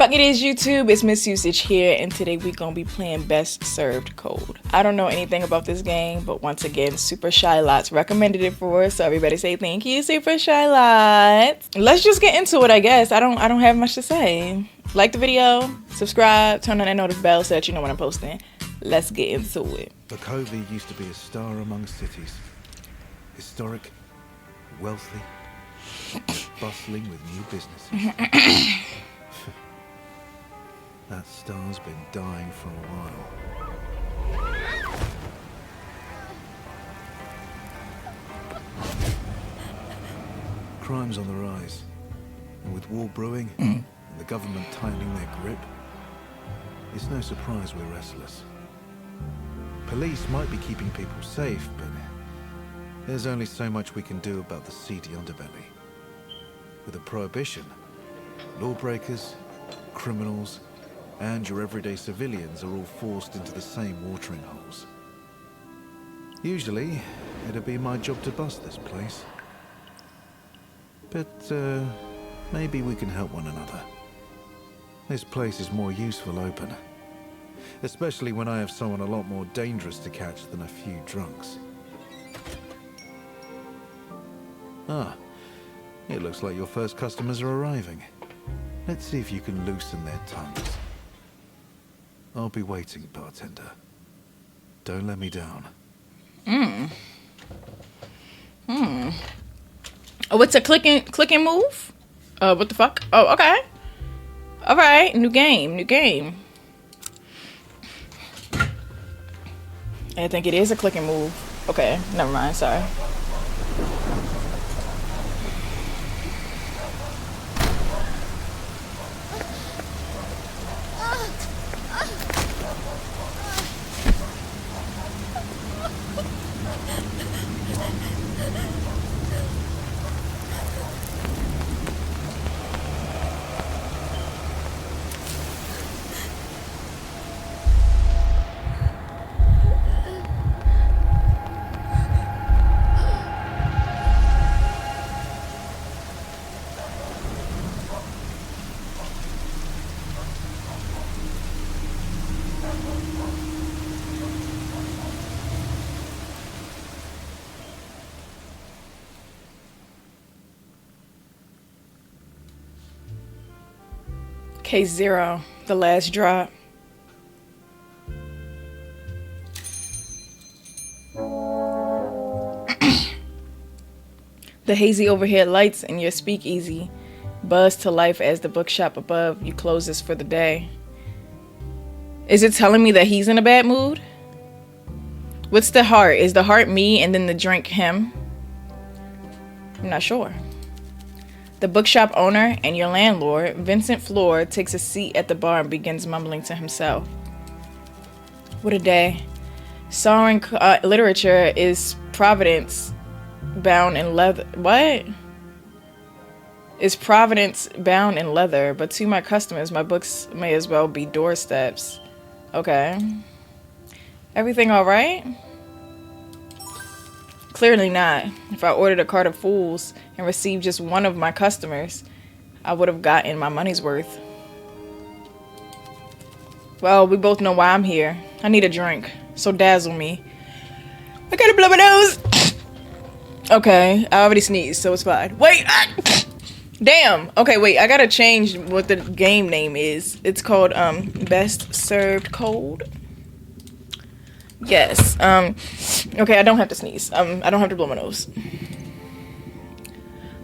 Fuck it is YouTube, it's Miss Usage here, and today we gonna be playing Best Served Code. I don't know anything about this game, but once again, Super Shy Lots recommended it for us, so everybody say thank you, Super Shy Lots. Let's just get into it, I guess. I don't have much to say. Like the video, subscribe, turn on that notification bell so that you know when I'm posting. Let's get into it. Bakovia used to be a star among cities. Historic, wealthy, bustling with new businesses. That star's been dying for a while. Crime's on the rise, and with war brewing and the government tightening their grip, it's no surprise we're restless. Police might be keeping people safe, but there's only so much we can do about the seedy underbelly. With a prohibition, lawbreakers, criminals, and your everyday civilians are all forced into the same watering holes. Usually, it'd be my job to bust this place. But, maybe we can help one another. This place is more useful open. Especially when I have someone a lot more dangerous to catch than a few drunks. Ah, it looks like your first customers are arriving. Let's see if you can loosen their tongues. I'll be waiting, bartender. Don't let me down. Oh, it's a clicking move? What the fuck? Oh, okay. Alright, new game. I think it is a clicking move. Okay, never mind, sorry. Case 0, the last drop. The hazy overhead lights in your speakeasy buzz to life as the bookshop above you closes for the day. Is it telling me that he's in a bad mood? What's the heart? Is the heart me and then the drink him? I'm not sure. The bookshop owner and your landlord, Vincent Floor, takes a seat at the bar and begins mumbling to himself. What a day. Soaring literature is Providence bound in leather. What? Is Providence bound in leather, but to my customers, my books may as well be doorsteps. Okay. Everything all right? Clearly not. If I ordered a cart of fools and received just one of my customers, I would have gotten my money's worth. Well, we both know why I'm here. I need a drink, so dazzle me. I gotta blow my nose. Okay, I already sneezed, so it's fine. Wait! Damn! Okay, wait, I gotta change what the game name is. It's called, Best Served Code. Yes. Okay, I don't have to sneeze. I don't have to blow my nose.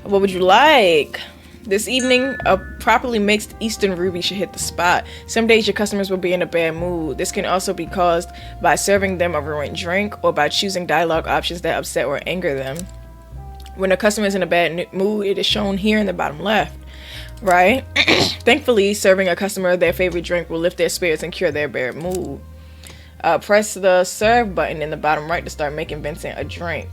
What would you like? This evening, a properly mixed Eastern Ruby should hit the spot. Some days your customers will be in a bad mood. This can also be caused by serving them a ruined drink or by choosing dialogue options that upset or anger them. When a customer is in a bad mood, it is shown here in the bottom left. Right? Thankfully, serving a customer their favorite drink will lift their spirits and cure their bad mood. Press the serve button in the bottom right to start making Vincent a drink.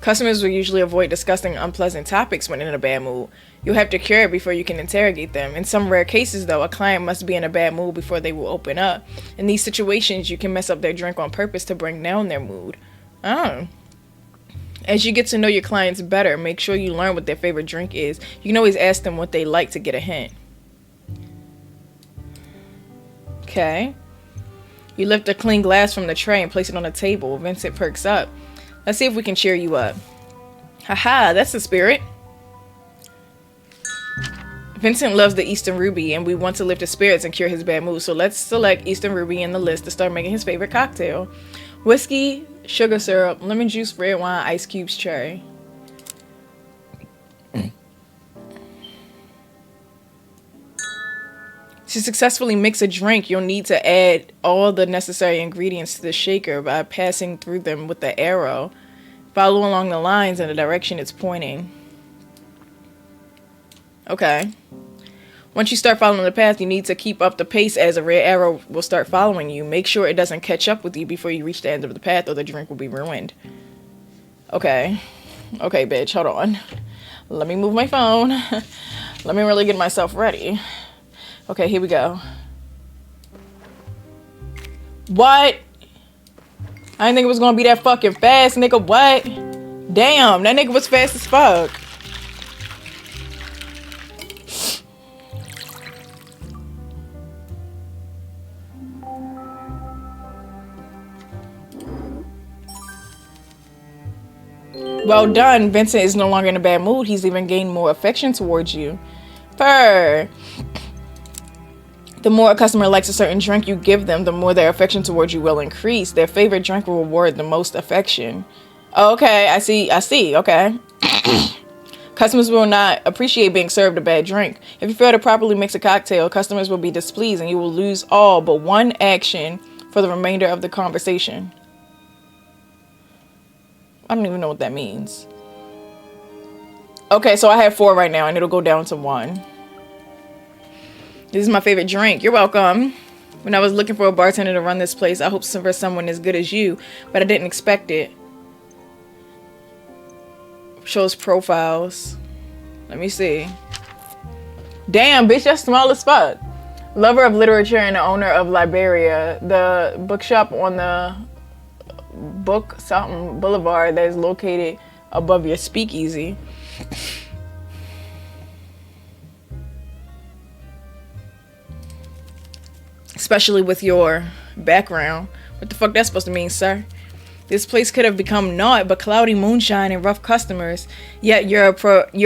Customers will usually avoid discussing unpleasant topics when in a bad mood. You'll have to cure it before you can interrogate them. In some rare cases, though, a client must be in a bad mood before they will open up. In these situations, you can mess up their drink on purpose to bring down their mood. Oh. As you get to know your clients better, make sure you learn what their favorite drink is. You can always ask them what they like to get a hint. Okay. You lift a clean glass from the tray and place it on the table. Vincent perks up. Let's see if we can cheer you up. Haha, that's the spirit. Vincent loves the Eastern Ruby, and we want to lift his spirits and cure his bad mood. So let's select Eastern Ruby in the list to start making his favorite cocktail. Whiskey, sugar syrup, lemon juice, red wine, ice cubes, cherry. To successfully mix a drink, you'll need to add all the necessary ingredients to the shaker by passing through them with the arrow. Follow along the lines in the direction it's pointing. Okay. Once you start following the path, you need to keep up the pace as a red arrow will start following you. Make sure it doesn't catch up with you before you reach the end of the path or the drink will be ruined. Okay. Okay, bitch, hold on. Let me move my phone. Let me really get myself ready. Okay, here we go. What? I didn't think it was gonna be that fucking fast, nigga. What? Damn, that nigga was fast as fuck. Well done. Vincent is no longer in a bad mood. He's even gained more affection towards you. Purr. The more a customer likes a certain drink you give them, the more their affection towards you will increase. Their favorite drink will reward the most affection. Okay, I see, okay. Customers will not appreciate being served a bad drink. If you fail to properly mix a cocktail, customers will be displeased and you will lose all but one action for the remainder of the conversation. I don't even know what that means. Okay, so I have 4 right now and it'll go down to 1. This is my favorite drink. You're welcome. When I was looking for a bartender to run this place, I hoped for someone as good as you, but I didn't expect it. Shows profiles. Let me see. Damn, bitch, that's small as fuck. Lover of literature and the owner of Liberia, the bookshop on the Book something Boulevard that is located above your speakeasy. Especially with your background. What the fuck that's supposed to mean, sir? This place could have become naught but cloudy moonshine and rough customers. Yet you're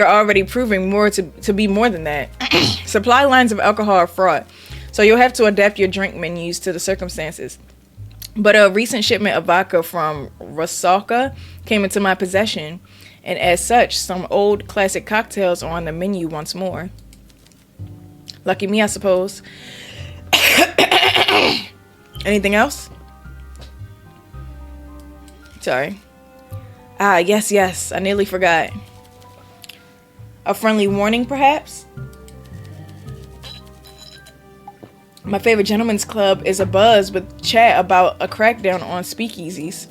already proving more to be more than that. Supply lines of alcohol are fraught, so you'll have to adapt your drink menus to the circumstances. But a recent shipment of vodka from Rasaka came into my possession, and as such, some old classic cocktails are on the menu once more. Lucky me, I suppose. Anything else? Sorry. Ah, yes, I nearly forgot. A friendly warning, perhaps? My favorite gentleman's club is abuzz with chat about a crackdown on speakeasies.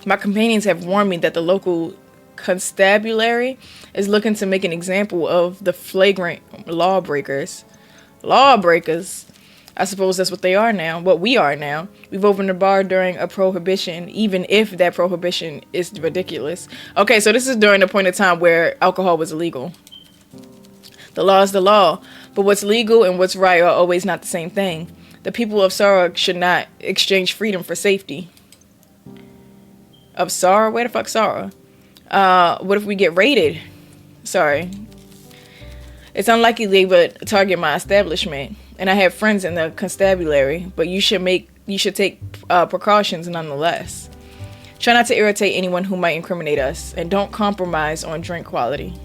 My companions have warned me that the local constabulary is looking to make an example of the flagrant lawbreakers. Lawbreakers? I suppose that's what they are now, what we are now. We've opened a bar during a prohibition, even if that prohibition is ridiculous. Okay, so this is during the point of time where alcohol was illegal. The law is the law, but what's legal and what's right are always not the same thing. The people of Sarah should not exchange freedom for safety. Of Sarah? Where the fuck Sarah? What if we get raided? Sorry. It's unlikely they would target my establishment, and I have friends in the constabulary, but you should take precautions nonetheless. Try not to irritate anyone who might incriminate us, and don't compromise on drink quality.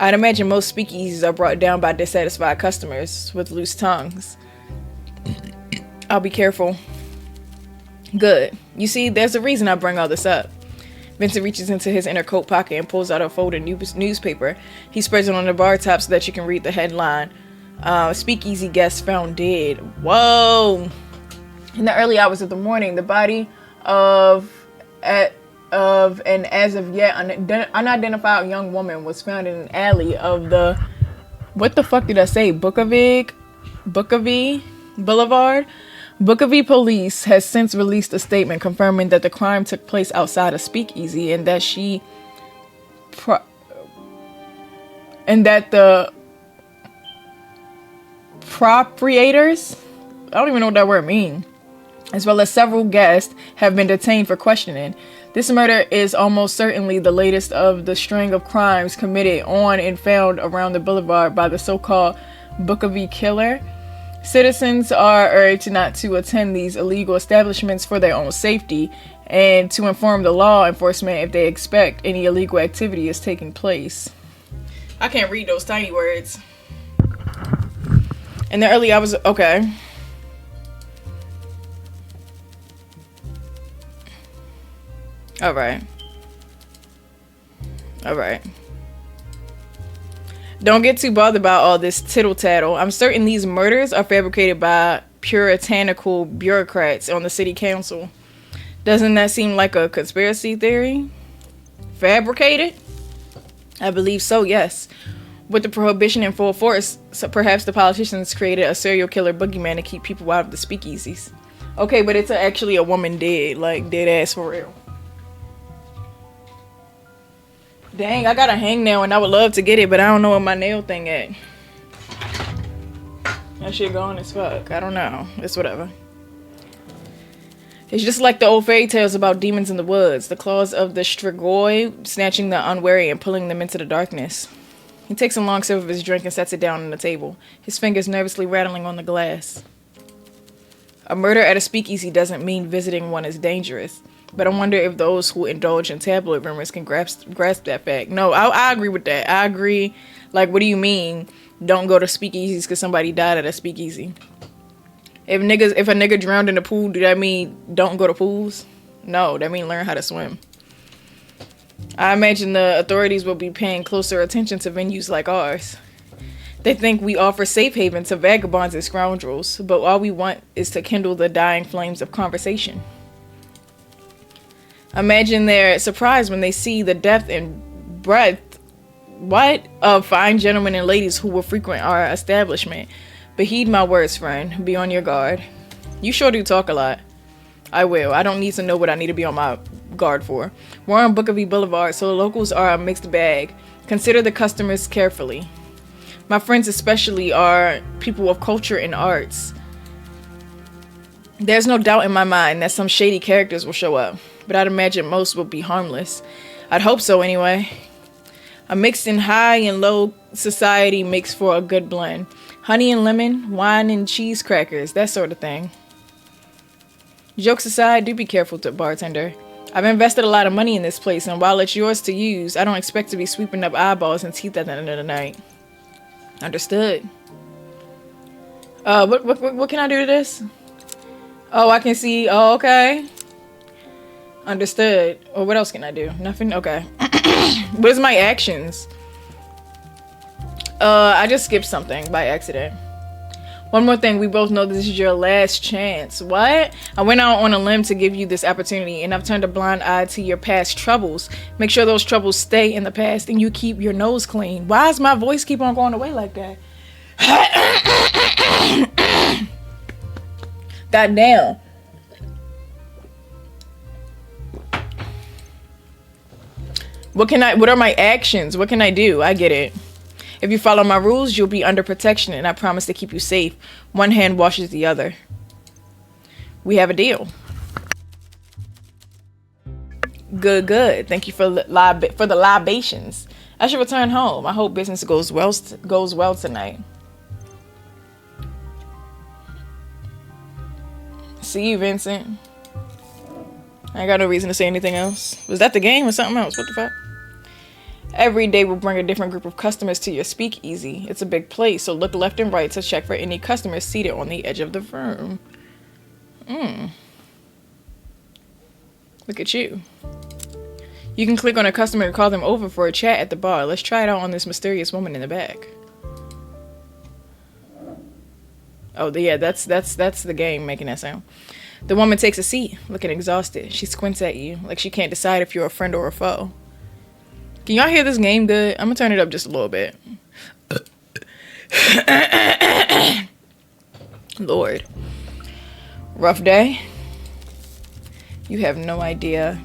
I'd imagine most speakeasies are brought down by dissatisfied customers with loose tongues. I'll be careful. Good. You see, there's a reason I bring all this up. Vincent reaches into his inner coat pocket and pulls out a folded newspaper. He spreads it on the bar top so that you can read the headline. Speakeasy guest found dead. Whoa! In the early hours of the morning, the body of an as of yet unidentified young woman was found in an alley of the, what the fuck did I say? Bookavee Boulevard. Bookavee police has since released a statement confirming that the crime took place outside a speakeasy and that the proprietors, I don't even know what that word means, as well as several guests have been detained for questioning. This murder is almost certainly the latest of the string of crimes committed on and found around the boulevard by the so-called Bookavee killer. Citizens are urged not to attend these illegal establishments for their own safety and to inform the law enforcement if they expect any illegal activity is taking place. I can't read those tiny words. In the early hours, okay. All right. Don't get too bothered about all this tittle tattle. I'm certain these murders are fabricated by puritanical bureaucrats on the city council. Doesn't that seem like a conspiracy theory? Fabricated? I believe so, yes. With the prohibition in full force, so perhaps the politicians created a serial killer boogeyman to keep people out of the speakeasies. Okay, but it's actually a woman dead, like dead ass for real. Dang, I got a hangnail and I would love to get it, but I don't know where my nail thing at. That shit gone as fuck. I don't know. It's whatever. It's just like the old fairy tales about demons in the woods. The claws of the Strigoi snatching the unwary and pulling them into the darkness. He takes a long sip of his drink and sets it down on the table, his fingers nervously rattling on the glass. A murder at a speakeasy doesn't mean visiting one is dangerous. But I wonder if those who indulge in tabloid rumors can grasp that fact. No, I agree with that. I agree. Like, what do you mean? Don't go to speakeasies because somebody died at a speakeasy. If a nigga drowned in the pool, do that mean don't go to pools? No, that mean learn how to swim. I imagine the authorities will be paying closer attention to venues like ours. They think we offer safe haven to vagabonds and scoundrels, but all we want is to kindle the dying flames of conversation. Imagine their surprise when they see the depth and breadth of fine gentlemen and ladies who will frequent our establishment. But heed my words, friend. Be on your guard. You sure do talk a lot. I will. I don't need to know what I need to be on my guard for. We're on Bookavee Boulevard, so the locals are a mixed bag. Consider the customers carefully. My friends especially are people of culture and arts. There's no doubt in my mind that some shady characters will show up, but I'd imagine most will be harmless. I'd hope so anyway. A mix in high and low society makes for a good blend. Honey and lemon, wine and cheese crackers, that sort of thing. Jokes aside, do be careful, bartender. I've invested a lot of money in this place, and while it's yours to use, I don't expect to be sweeping up eyeballs and teeth at the end of the night. Understood. What can I do to this? Oh, I can see. Oh, okay. Understood. Or what else can I do? Nothing? Okay. What is my actions? I just skipped something by accident. One more thing. We both know this is your last chance. What? I went out on a limb to give you this opportunity, and I've turned a blind eye to your past troubles. Make sure those troubles stay in the past, and you keep your nose clean. Why does my voice keep on going away like that? God damn. What are my actions? What can I do? I get it. If you follow my rules, you'll be under protection, and I promise to keep you safe. One hand washes the other. We have a deal. Good. Thank you for the libations. I should return home. I hope business goes well tonight. See you, Vincent. I ain't got no reason to say anything else. Was that the game or something else? What the fuck? Every day will bring a different group of customers to your speakeasy. It's a big place, so look left and right to check for any customers seated on the edge of the room. Look at you. You can click on a customer and call them over for a chat at the bar. Let's try it out on this mysterious woman in the back. Oh, yeah, that's the game making that sound. The woman takes a seat, looking exhausted. She squints at you, like she can't decide if you're a friend or a foe. Can y'all hear this game good? I'm gonna turn it up just a little bit. Lord. Rough day? You have no idea.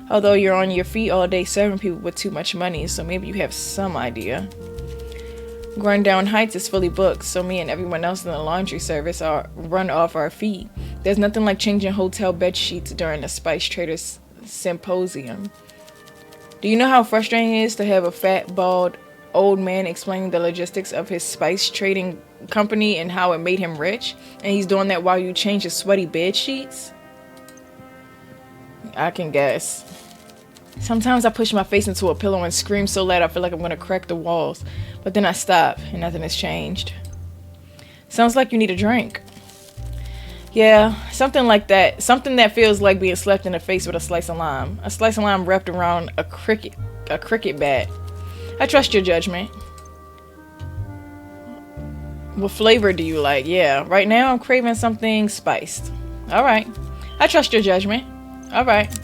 Although you're on your feet all day serving people with too much money, so maybe you have some idea. Down Heights is fully booked, so me and everyone else in the laundry service are run off our feet. There's nothing like changing hotel bed sheets during a Spice Traders symposium. Do you know how frustrating it is to have a fat, bald, old man explaining the logistics of his spice trading company and how it made him rich? And he's doing that while you change his sweaty bed sheets? I can guess. Sometimes I push my face into a pillow and scream so loud I feel like I'm gonna crack the walls. But then I stop and nothing has changed. Sounds like you need a drink. Yeah, something like that. Something that feels like being slapped in the face with a slice of lime. A slice of lime wrapped around a cricket bat. I trust your judgment. What flavor do you like? Yeah, right now I'm craving something spiced. Alright. I trust your judgment. Alright.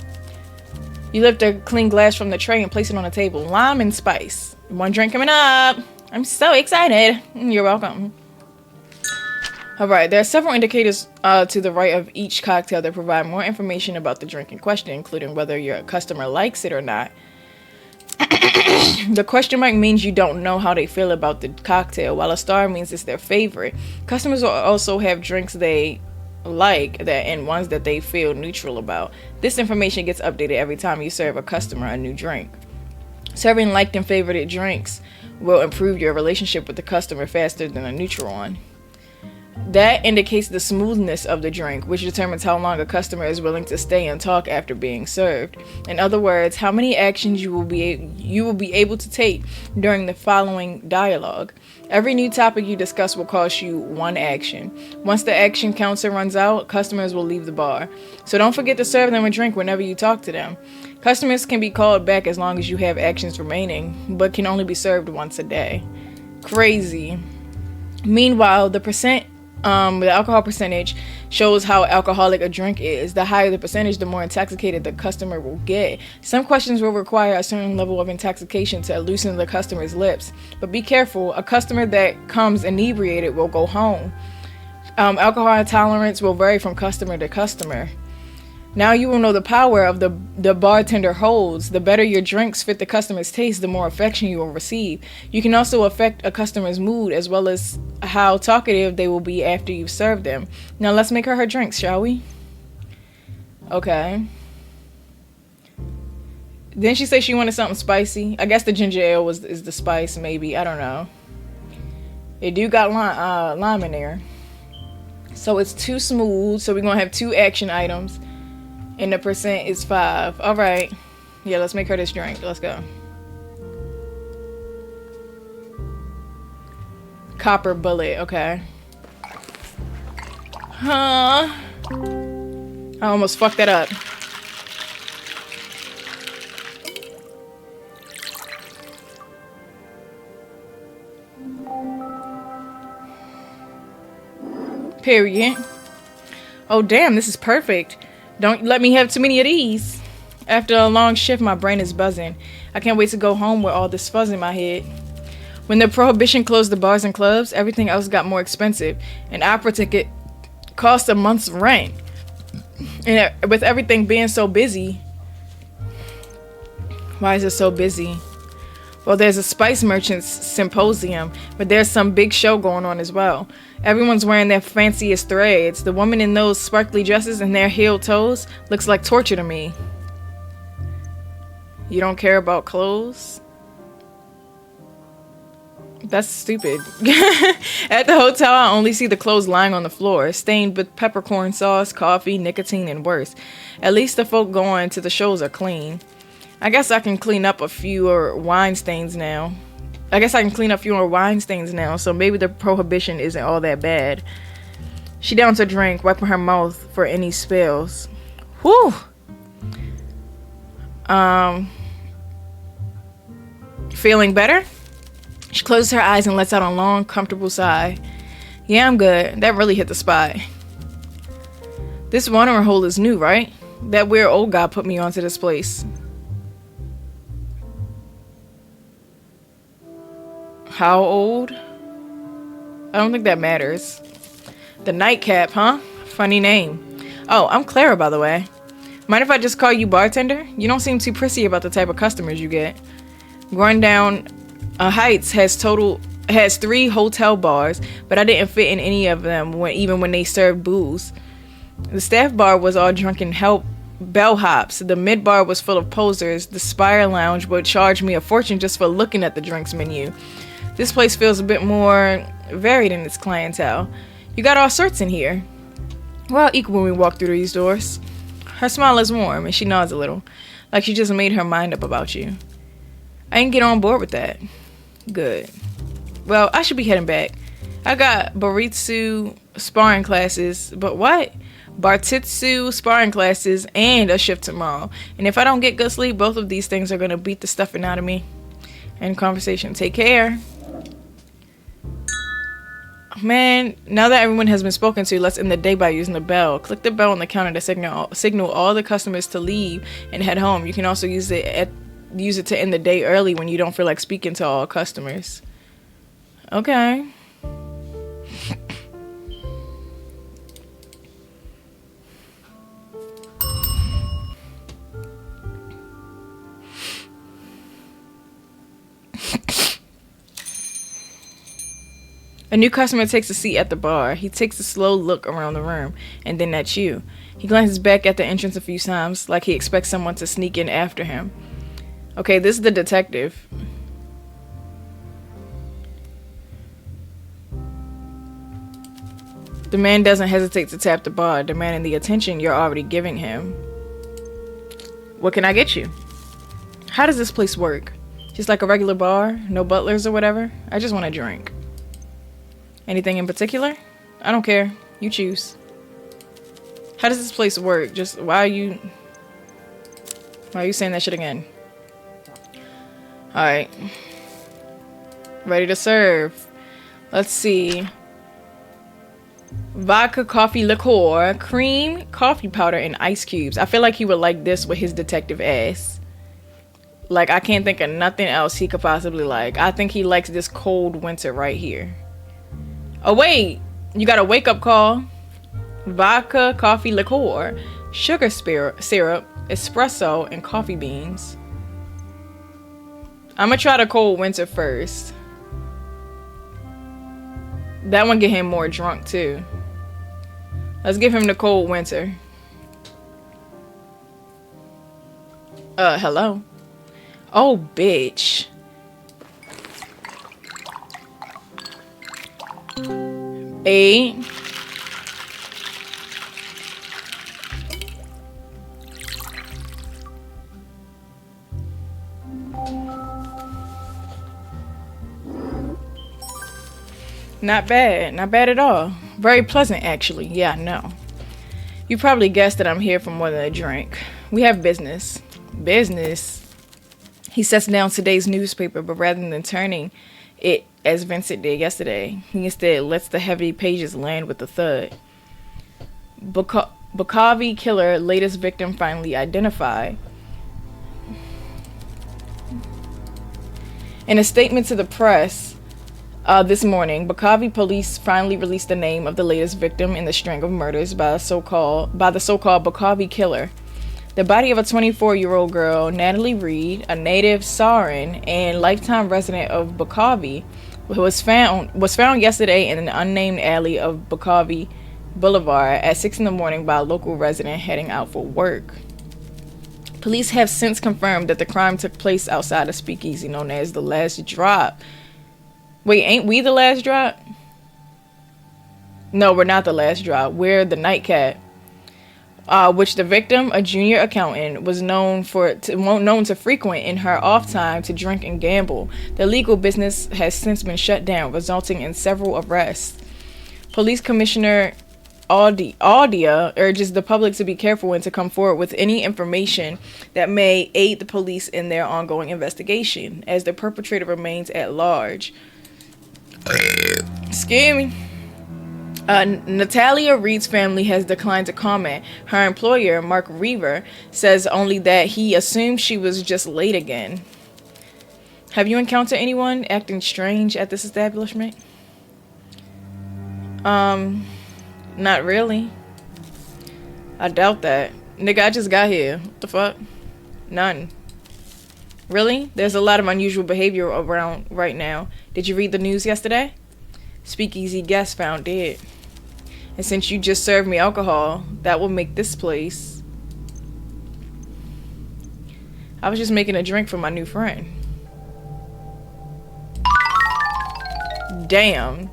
You lift a clean glass from the tray and place it on the table. Lime and spice. One drink coming up. I'm so excited. You're welcome. Alright, there are several indicators to the right of each cocktail that provide more information about the drink in question, including whether your customer likes it or not. The question mark means you don't know how they feel about the cocktail, while a star means it's their favorite. Customers will also have drinks they like that and ones that they feel neutral about. This information gets updated every time you serve a customer a new drink. Serving liked and favorite drinks will improve your relationship with the customer faster than a neutral one. That indicates the smoothness of the drink, which determines how long a customer is willing to stay and talk after being served. In other words, how many actions you will be able to take during the following dialogue. Every new topic you discuss will cost you one action. Once the action counter runs out, customers will leave the bar. So don't forget to serve them a drink whenever you talk to them. Customers can be called back as long as you have actions remaining, but can only be served once a day. Crazy. Meanwhile, the alcohol percentage shows how alcoholic a drink is. The higher the percentage, the more intoxicated the customer will get. Some questions will require a certain level of intoxication to loosen the customer's lips. But be careful, a customer that comes inebriated will go home. Alcohol intolerance will vary from customer to customer. Now you will know the power of the bartender holds. The better your drinks fit the customer's taste, the more affection you will receive. You can also affect a customer's mood as well as how talkative they will be after you've served them. Now let's make her drinks, shall we? Okay. Didn't she say she wanted something spicy? I guess the ginger ale is the spice, maybe. I don't know. It do got lime in there. So it's too smooth, so we're going to have 2 action items. And the percent is 5. Alright. Yeah, let's make her this drink. Let's go. Copper bullet. Okay. Huh. I almost fucked that up. Period. Oh, damn. This is perfect. Don't let me have too many of these. After a long shift, my brain is buzzing. I can't wait to go home with all this fuzz in my head. When the prohibition closed the bars and clubs, everything else got more expensive. An opera ticket cost a month's rent. And with everything being so busy... Why is it so busy? Well, there's a Spice Merchants Symposium, but there's some big show going on as well. Everyone's wearing their fanciest threads. The woman in those sparkly dresses and their heel toes looks like torture to me. You don't care about clothes? That's stupid. At the hotel, I only see the clothes lying on the floor, stained with peppercorn sauce, coffee, nicotine, and worse. At least the folk going to the shows are clean. I guess I can clean up a fewer wine stains now. So maybe the prohibition isn't all that bad. She downs her drink, wiping her mouth for any spills. Whew! Feeling better? She closes her eyes and lets out a long, comfortable sigh. Yeah, I'm good. That really hit the spot. This watering hole is new, right? That weird old guy put me onto this place. How old? I don't think that matters. The Nightcap, huh? Funny name. Oh, I'm Clara, by the way. Mind if I just call you bartender? You don't seem too prissy about the type of customers you get. Rundown Heights has 3 hotel bars, but I didn't fit in any of them even when they served booze. The staff bar was all drunken bellhops. The mid bar was full of posers. The Spire Lounge would charge me a fortune just for looking at the drinks menu. This place feels a bit more varied in its clientele. You got all sorts in here. We're all equal when we walk through these doors. Her smile is warm, and she nods a little, like she just made her mind up about you. I can get on board with that. Good. Well, I should be heading back. I got Baritsu sparring classes, but what? Bartitsu sparring classes and a shift tomorrow. And if I don't get good sleep, both of these things are going to beat the stuffing out of me. End conversation. Take care. Man, now that everyone has been spoken to, let's end the day by using the bell. Click the bell on the counter to signal all the customers to leave and head home. You can also use it to end the day early when you don't feel like speaking to all customers. Okay. A new customer takes a seat at the bar. He takes a slow look around the room, and then at you. He glances back at the entrance a few times, like he expects someone to sneak in after him. Okay, this is the detective. The man doesn't hesitate to tap the bar, demanding the attention you're already giving him. What can I get you? How does this place work? Just like a regular bar? No butlers or whatever? I just want a drink. Anything in particular? I don't care. You choose. How does this place work? Just why are you saying that shit again? Alright. Ready to serve. Let's see. Vodka, coffee, liqueur, cream, coffee powder, and ice cubes. I feel like he would like this with his detective ass. Like, I can't think of nothing else he could possibly like. I think he likes this cold winter right here. Oh wait, you got a wake-up call. Vodka, coffee, liqueur, sugar syrup, espresso, and coffee beans. I'm gonna try the cold winter first. That one get him more drunk too. Let's give him the cold winter. Hello? Oh, bitch. Eight. Not bad. Not bad at all. Very pleasant, actually. Yeah, I know. You probably guessed that I'm here for more than a drink. We have business. Business? He sets down today's newspaper, but rather than turning it as Vincent did yesterday, he instead lets the heavy pages land with a thud. Bukavi killer, latest victim finally identified. In a statement to the press this morning, Bukavi police finally released the name of the latest victim in the string of murders by the so-called Bukavi killer. The body of a 24-year-old girl, Natalie Reed, a native Saran and lifetime resident of Bukavi, was found yesterday in an unnamed alley of Bukavi Boulevard at 6 in the morning by a local resident heading out for work. Police have since confirmed that the crime took place outside a speakeasy known as The Last Drop. Wait, ain't we The Last Drop? No, we're not The Last Drop. We're The Nightcap. Which the victim, a junior accountant, was known to frequent in her off time to drink and gamble. The legal business has since been shut down, resulting in several arrests. Police Commissioner Aldia urges the public to be careful and to come forward with any information that may aid the police in their ongoing investigation, as the perpetrator remains at large. Excuse me. Natalia Reed's family has declined to comment. Her employer, Mark Reaver, says only that he assumes she was just late again. Have you encountered anyone acting strange at this establishment? Not really. I doubt that. Nigga, I just got here. What the fuck? None. Really? There's a lot of unusual behavior around right now. Did you read the news yesterday? Speakeasy guest found dead. And since you just served me alcohol, that will make this place... I was just making a drink for my new friend. Damn.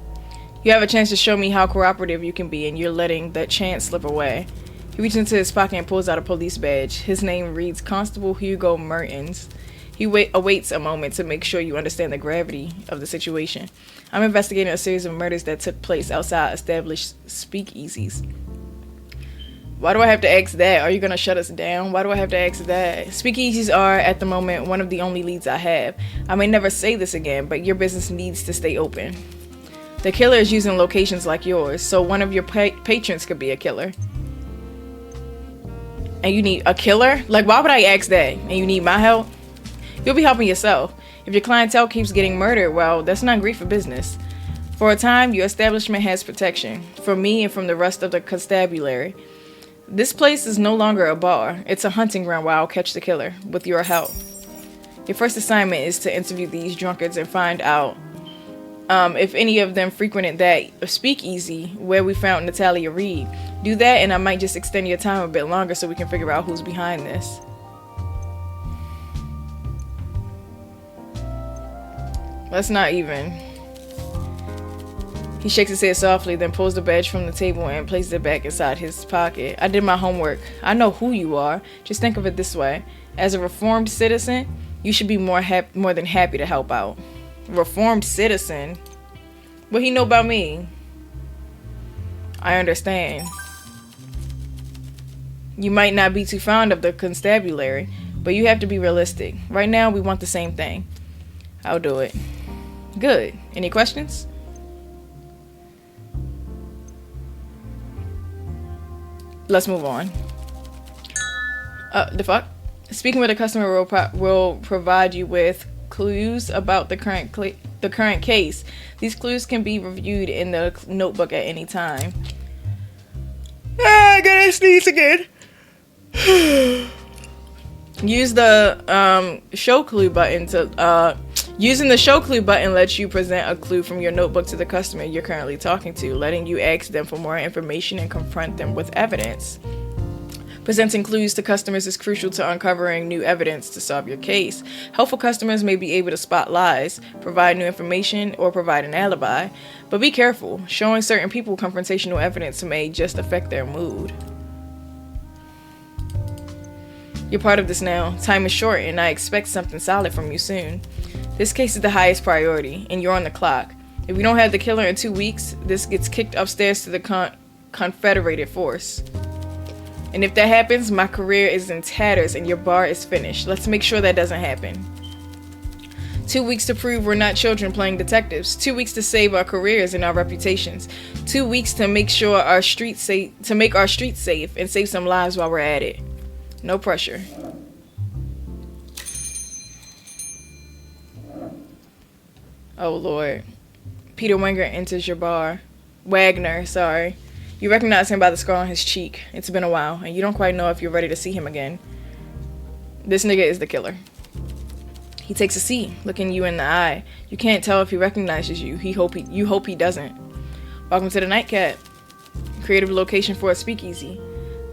You have a chance to show me how cooperative you can be, and you're letting that chance slip away. He reaches into his pocket and pulls out a police badge. His name reads Constable Hugo Mertens. He awaits a moment to make sure you understand the gravity of the situation. I'm investigating a series of murders that took place outside established speakeasies. Why do I have to ask that? Are you gonna shut us down? Why do I have to ask that? Speakeasies are, at the moment, one of the only leads I have. I may never say this again, but your business needs to stay open. The killer is using locations like yours, so one of your patrons could be a killer. And you need a killer? Like, why would I ask that? And you need my help? You'll be helping yourself. If your clientele keeps getting murdered, well, that's not great for business. For a time, your establishment has protection, from me and from the rest of the constabulary. This place is no longer a bar. It's a hunting ground where I'll catch the killer, with your help. Your first assignment is to interview these drunkards and find out if any of them frequented that speakeasy where we found Natalia Reed. Do that, and I might just extend your time a bit longer so we can figure out who's behind this. Let's not even. He shakes his head softly, then pulls the badge from the table and places it back inside his pocket. I did my homework. I know who you are. Just think of it this way. As a reformed citizen, you should be more than happy to help out. Reformed citizen? What he know about me? I understand. You might not be too fond of the constabulary, but you have to be realistic. Right now, we want the same thing. I'll do it. Good. Any questions? Let's move on. The fuck? Speaking with a customer will provide you with clues about the current case. These clues can be reviewed in the notebook at any time. I gotta sneeze again. Use the show clue button to using the show clue button lets you present a clue from your notebook to the customer you're currently talking to, letting you ask them for more information and confront them with evidence. Presenting clues to customers is crucial to uncovering new evidence to solve your case. Helpful customers may be able to spot lies, provide new information, or provide an alibi. But be careful. Showing certain people confrontational evidence may just affect their mood. You're part of this now. Time is short, and I expect something solid from you soon. This case is the highest priority, and you're on the clock. If we don't have the killer in 2 weeks, this gets kicked upstairs to the Confederated force. And if that happens, my career is in tatters and your bar is finished. Let's make sure that doesn't happen. 2 weeks to prove we're not children playing detectives. 2 weeks to save our careers and our reputations. 2 weeks to make sure our streets safe, and save some lives while we're at it. No pressure. Oh Lord. Peter Wenger enters your bar. Wagner, sorry. You recognize him by the scar on his cheek. It's been a while, and you don't quite know if you're ready to see him again. This nigga is the killer. He takes a seat, looking you in the eye. You can't tell if he recognizes you. You hope he doesn't. Welcome to the Nightcap. Creative location for a speakeasy.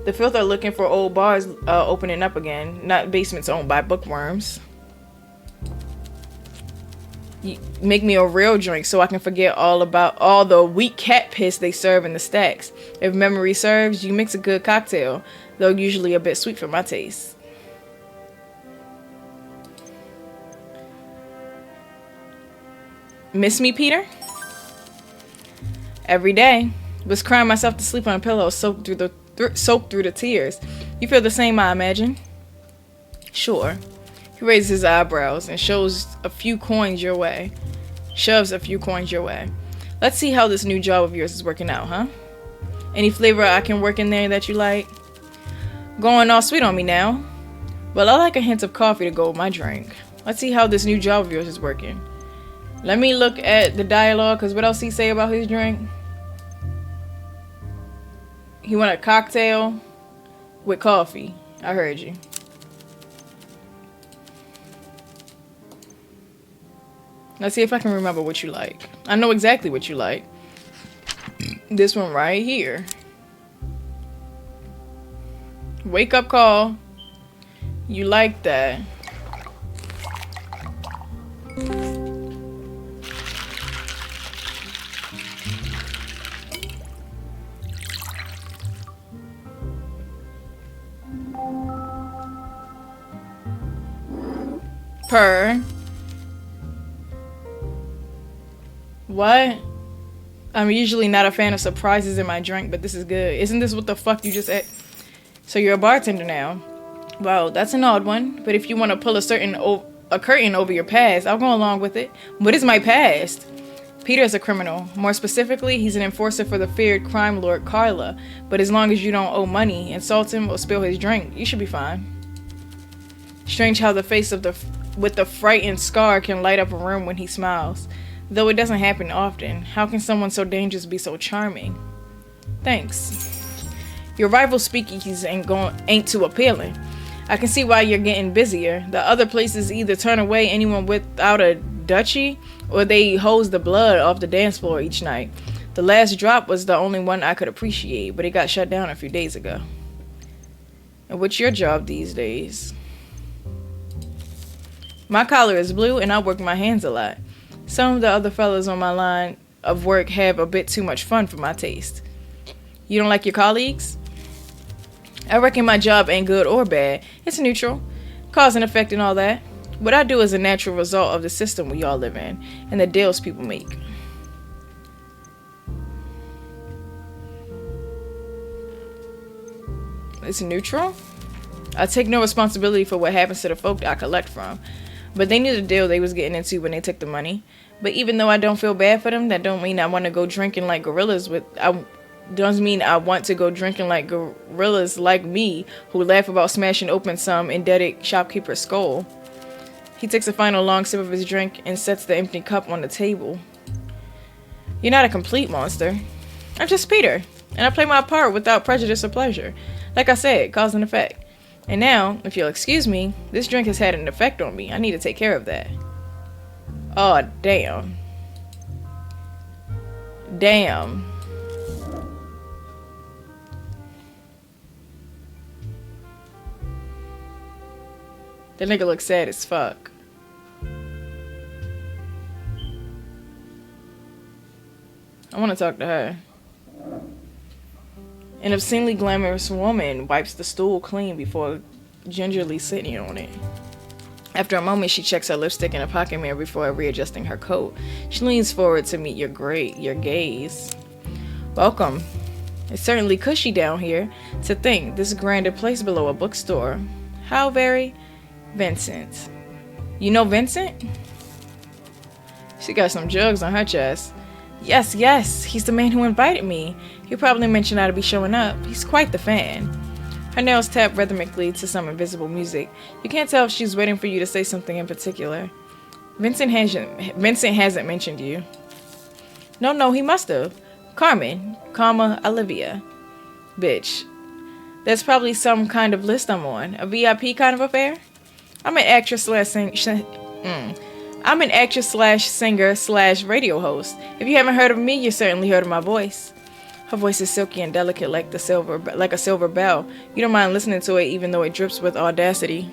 The filth are looking for old bars opening up again, not basements owned by bookworms. You make me a real drink so I can forget all about all the weak cat piss they serve in the stacks. If memory serves, you mix a good cocktail, though usually a bit sweet for my taste. Miss me, Peter? Every day. Was crying myself to sleep on a pillow soaked through the tears. You feel the same, I imagine? Sure. He raises his eyebrows and shoves a few coins your way. Let's see how this new job of yours is working out, huh? Any flavor I can work in there that you like? Going all sweet on me now? Well, I like a hint of coffee to go with my drink. Let's see how this new job of yours is working. Let me look at the dialogue, because what else he say about his drink? He want a cocktail. With coffee. I heard you. Let's see if I can remember what you like. I know exactly what you like. This one right here. Wake up call. You like that. Per. What? I'm usually not a fan of surprises in my drink, but this is good. Isn't this what the fuck you just ate? So you're a bartender now. Well, that's an odd one, but if you want to pull a curtain over your past, I'll go along with it. What is my past? Peter's a criminal. More specifically, he's an enforcer for the feared crime lord Carla. But as long as you don't owe money, insult him, or spill his drink, you should be fine. Strange how the face with the frightened scar can light up a room when he smiles. Though it doesn't happen often, how can someone so dangerous be so charming? Thanks. Your rival speakeasies ain't too appealing. I can see why you're getting busier. The other places either turn away anyone without a duchy, or they hose the blood off the dance floor each night. The last drop was the only one I could appreciate, but it got shut down a few days ago. And what's your job these days? My collar is blue and I work my hands a lot. Some of the other fellas on my line of work have a bit too much fun for my taste. You don't like your colleagues? I reckon my job ain't good or bad. It's neutral. Cause and effect and all that. What I do is a natural result of the system we all live in and the deals people make. It's neutral? I take no responsibility for what happens to the folk I collect from. But they knew the deal they was getting into when they took the money. But even though I don't feel bad for them, that don't mean I want to go drinking like gorillas doesn't mean I want to go drinking like gorillas like me, who laugh about smashing open some indebted shopkeeper's skull. He takes a final long sip of his drink and sets the empty cup on the table. You're not a complete monster. I'm just Peter, and I play my part without prejudice or pleasure. Like I said, cause and effect. And now, if you'll excuse me, this drink has had an effect on me. I need to take care of that. Oh, damn. Damn. That nigga looks sad as fuck. I want to talk to her. An obscenely glamorous woman wipes the stool clean before gingerly sitting on it. After a moment, she checks her lipstick in a pocket mirror before readjusting her coat. She leans forward to meet your gaze. Welcome. It's certainly cushy down here. To think, this grander place below a bookstore. How very... Vincent. You know Vincent? She got some jugs on her chest. Yes, he's the man who invited me. He probably mentioned I'd be showing up. He's quite the fan. Her nails tap rhythmically to some invisible music. You can't tell if she's waiting for you to say something in particular. Vincent hasn't mentioned you. No, he must have. Carmen, Olivia. Bitch. That's probably some kind of list I'm on. A VIP kind of affair? I'm an actress slash singer slash radio host. If you haven't heard of me, you certainly heard of my voice. Her voice is silky and delicate like a silver bell. You don't mind listening to it even though it drips with audacity.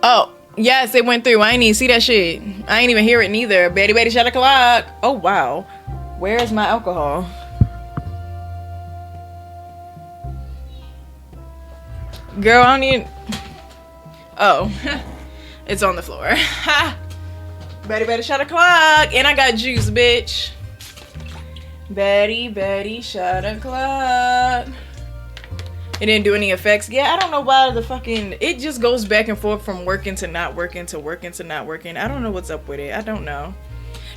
Oh, yes, it went through. I ain't even see that shit. I ain't even hear it neither. Betty, shut the clock. Oh, wow. Where is my alcohol? Girl, I don't even... Oh. It's on the floor. Ha! Betty, shut the clock. And I got juice, bitch. Betty, shut the clock. It didn't do any effects. Yeah, I don't know why it just goes back and forth from working to not working to working to not working. I don't know what's up with it. I don't know.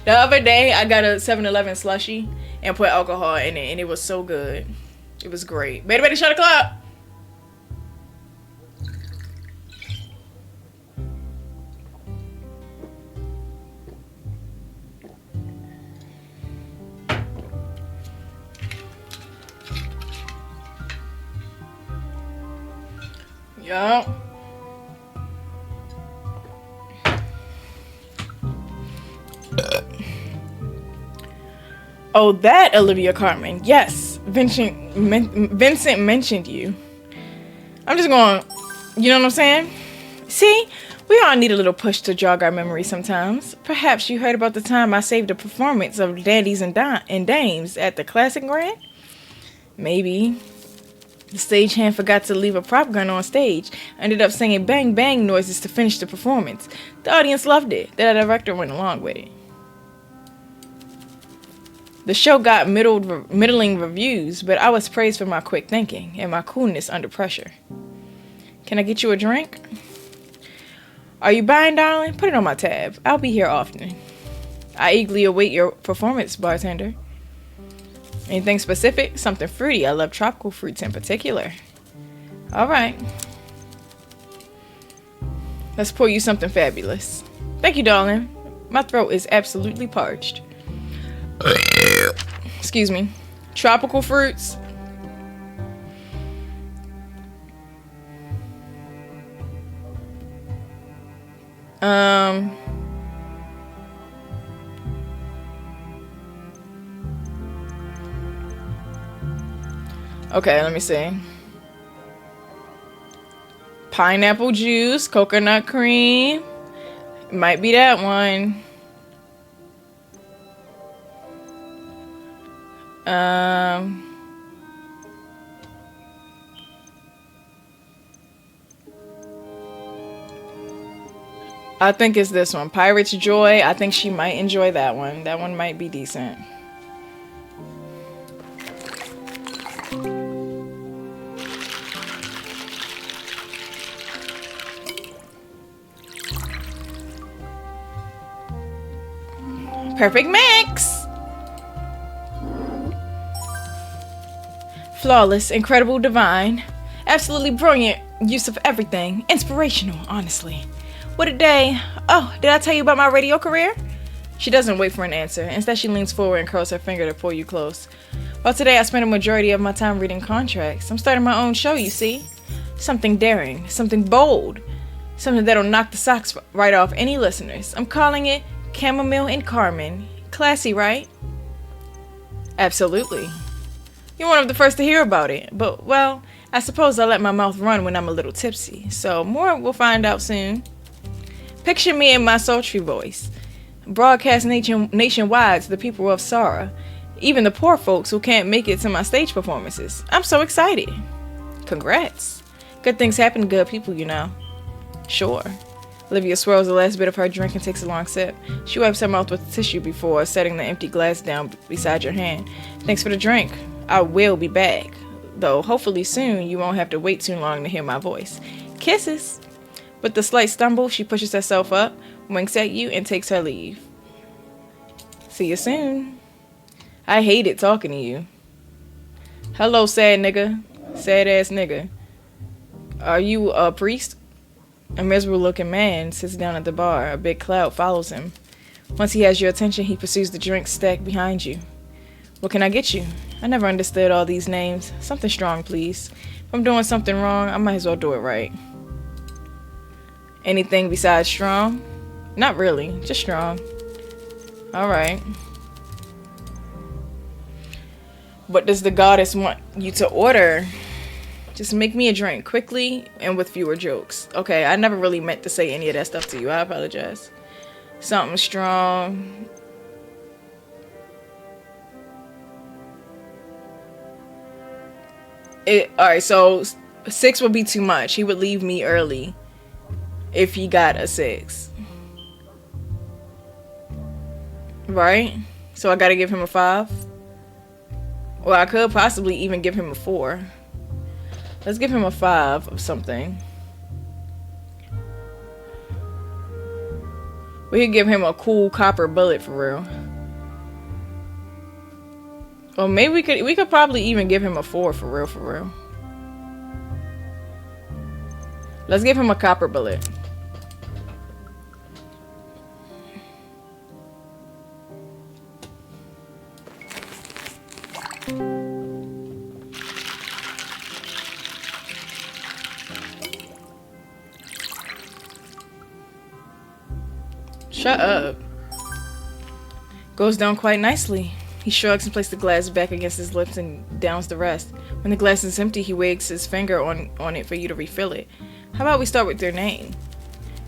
The other day, I got a 7-Eleven slushie and put alcohol in it, and it was so good. It was great. Betty, shut the clock. Yup. Oh, that Olivia Cartman. Yes, Vincent mentioned you. I'm just going, you know what I'm saying? See, we all need a little push to jog our memory sometimes. Perhaps you heard about the time I saved a performance of Dandies and Dames at the Classic Grand? Maybe. The stagehand forgot to leave a prop gun on stage. Ended up singing bang bang noises to finish the performance. The audience loved it. The director went along with it. The show got middling reviews, but I was praised for my quick thinking and my coolness under pressure. Can I get you a drink? Are you buying, darling? Put it on my tab. I'll be here often. I eagerly await your performance, bartender. Anything specific? Something fruity. I love tropical fruits in particular. All right. Let's pour you something fabulous. Thank you, darling. My throat is absolutely parched. Excuse me. Tropical fruits. Okay, let me see. Pineapple juice, coconut cream. Might be that one. I think it's this one. Pirate's Joy. I think she might enjoy that one. That one might be decent. Perfect mix! Flawless, incredible, divine. Absolutely brilliant use of everything. Inspirational, honestly. What a day. Oh, did I tell you about my radio career? She doesn't wait for an answer. Instead, she leans forward and curls her finger to pull you close. Well, today I spent a majority of my time reading contracts. I'm starting my own show, you see. Something daring, something bold, something that'll knock the socks right off any listeners. I'm calling it Chamomile and Carmen. Classy, right? Absolutely. You're one of the first to hear about it, but, well, I suppose I let my mouth run when I'm a little tipsy, so more we'll find out soon. Picture me in my sultry voice, broadcast nationwide to the people of Sarah, even the poor folks who can't make it to my stage performances. I'm so excited. Congrats. Good things happen to good people, you know. Sure. Olivia swirls the last bit of her drink and takes a long sip. She wipes her mouth with a tissue before setting the empty glass down beside your hand. Thanks for the drink. I will be back. Though hopefully soon you won't have to wait too long to hear my voice. Kisses. With a slight stumble, she pushes herself up, winks at you, and takes her leave. See you soon. I hated talking to you. Hello, sad nigga. Sad ass nigga. Are you a priest? A miserable looking man sits down at the bar. A big cloud follows him. Once he has your attention, he pursues the drink stacked behind you. What can I get you? I never understood all these names. Something strong, please. If I'm doing something wrong, I might as well do it right. Anything besides strong? Not really, just strong. Alright. What does the goddess want you to order? Just make me a drink quickly and with fewer jokes. Okay, I never really meant to say any of that stuff to you. I apologize. Something strong. Alright, so 6 would be too much. He would leave me early if he got a 6. Right? So I gotta give him a 5? Well, I could possibly even give him a 4. Let's give him a 5 of something. We could give him a cool copper bullet for real. Or maybe we could probably even give him a 4 for real. Let's give him a copper bullet. Shut up. Goes down quite nicely. He shrugs and places the glass back against his lips and downs the rest. When the glass is empty, he wags his finger on it for you to refill it. How about we start with your name?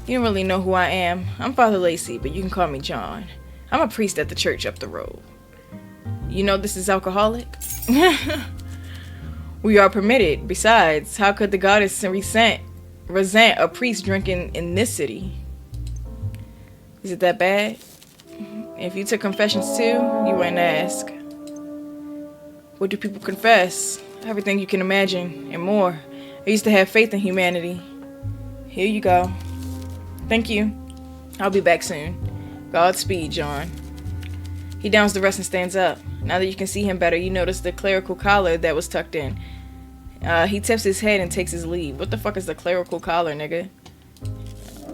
You don't really know who I am. I'm Father Lacey, but you can call me John. I'm a priest at the church up the road. You know this is alcoholic? We are permitted. Besides, how could the goddess resent a priest drinking in this city? Is it that bad? If you took confessions too, you wouldn't ask. What do people confess? Everything you can imagine, and more. I used to have faith in humanity. Here you go. Thank you. I'll be back soon. Godspeed, John. He downs the rest and stands up. Now that you can see him better, you notice the clerical collar that was tucked in. He tips his head and takes his leave. What the fuck is the clerical collar, nigga?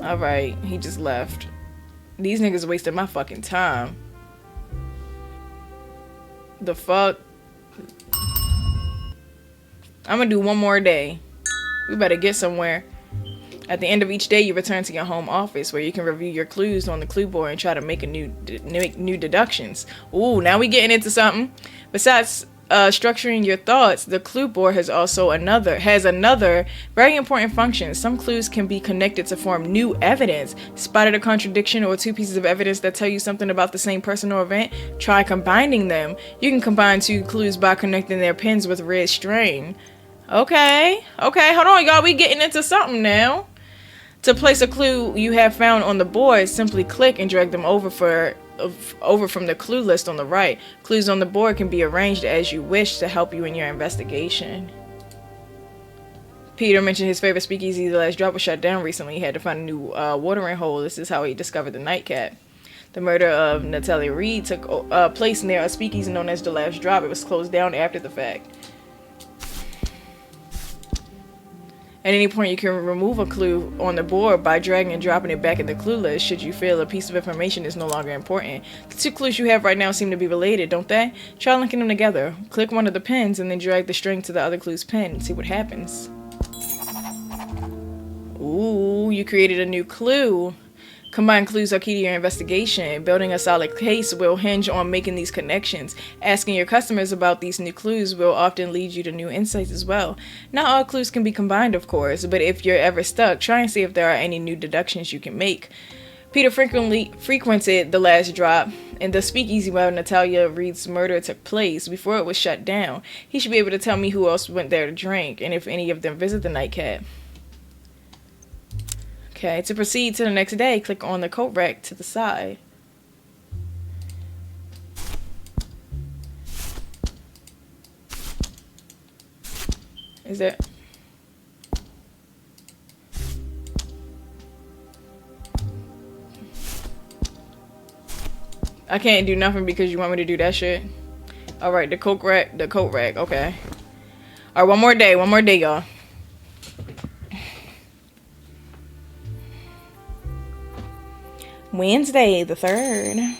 Alright, he just left. These niggas wasted my fucking time. The fuck? I'm gonna do one more day. We better get somewhere. At the end of each day, you return to your home office where you can review your clues on the clue board and try to make new deductions. Ooh, now we getting into something. Besides structuring your thoughts, the clue board has another very important function. Some clues can be connected to form new evidence. Spotted a contradiction or two pieces of evidence that tell you something about the same person or event? Try combining them. You can combine two clues by connecting their pins with red string. Okay, hold on, y'all. We getting into something now. To place a clue you have found on the board, simply click and drag them over from the clue list on the right. Clues on the board can be arranged as you wish to help you in your investigation. Peter mentioned his favorite speakeasy, The Last Drop, was shut down recently. He had to find a new watering hole. This is how he discovered the nightcap. The murder of Natalia Reed took place near a speakeasy known as The Last Drop. It was closed down after the fact. At any point, you can remove a clue on the board by dragging and dropping it back in the clue list should you feel a piece of information is no longer important. The two clues you have right now seem to be related, don't they? Try linking them together. Click one of the pins and then drag the string to the other clue's pin and see what happens. Ooh, you created a new clue. Combined clues are key to your investigation. Building a solid case will hinge on making these connections. Asking your customers about these new clues will often lead you to new insights as well. Not all clues can be combined, of course, but if you're ever stuck, try and see if there are any new deductions you can make. Peter frequented The Last Drop in the speakeasy while Natalia Reed's murder took place before it was shut down. He should be able to tell me who else went there to drink and if any of them visit the nightcap. Okay, to proceed to the next day, click on the coat rack to the side. Is there... I can't do nothing because you want me to do that shit. Alright, the coat rack, okay. Alright, one more day, y'all. Wednesday, the 3rd.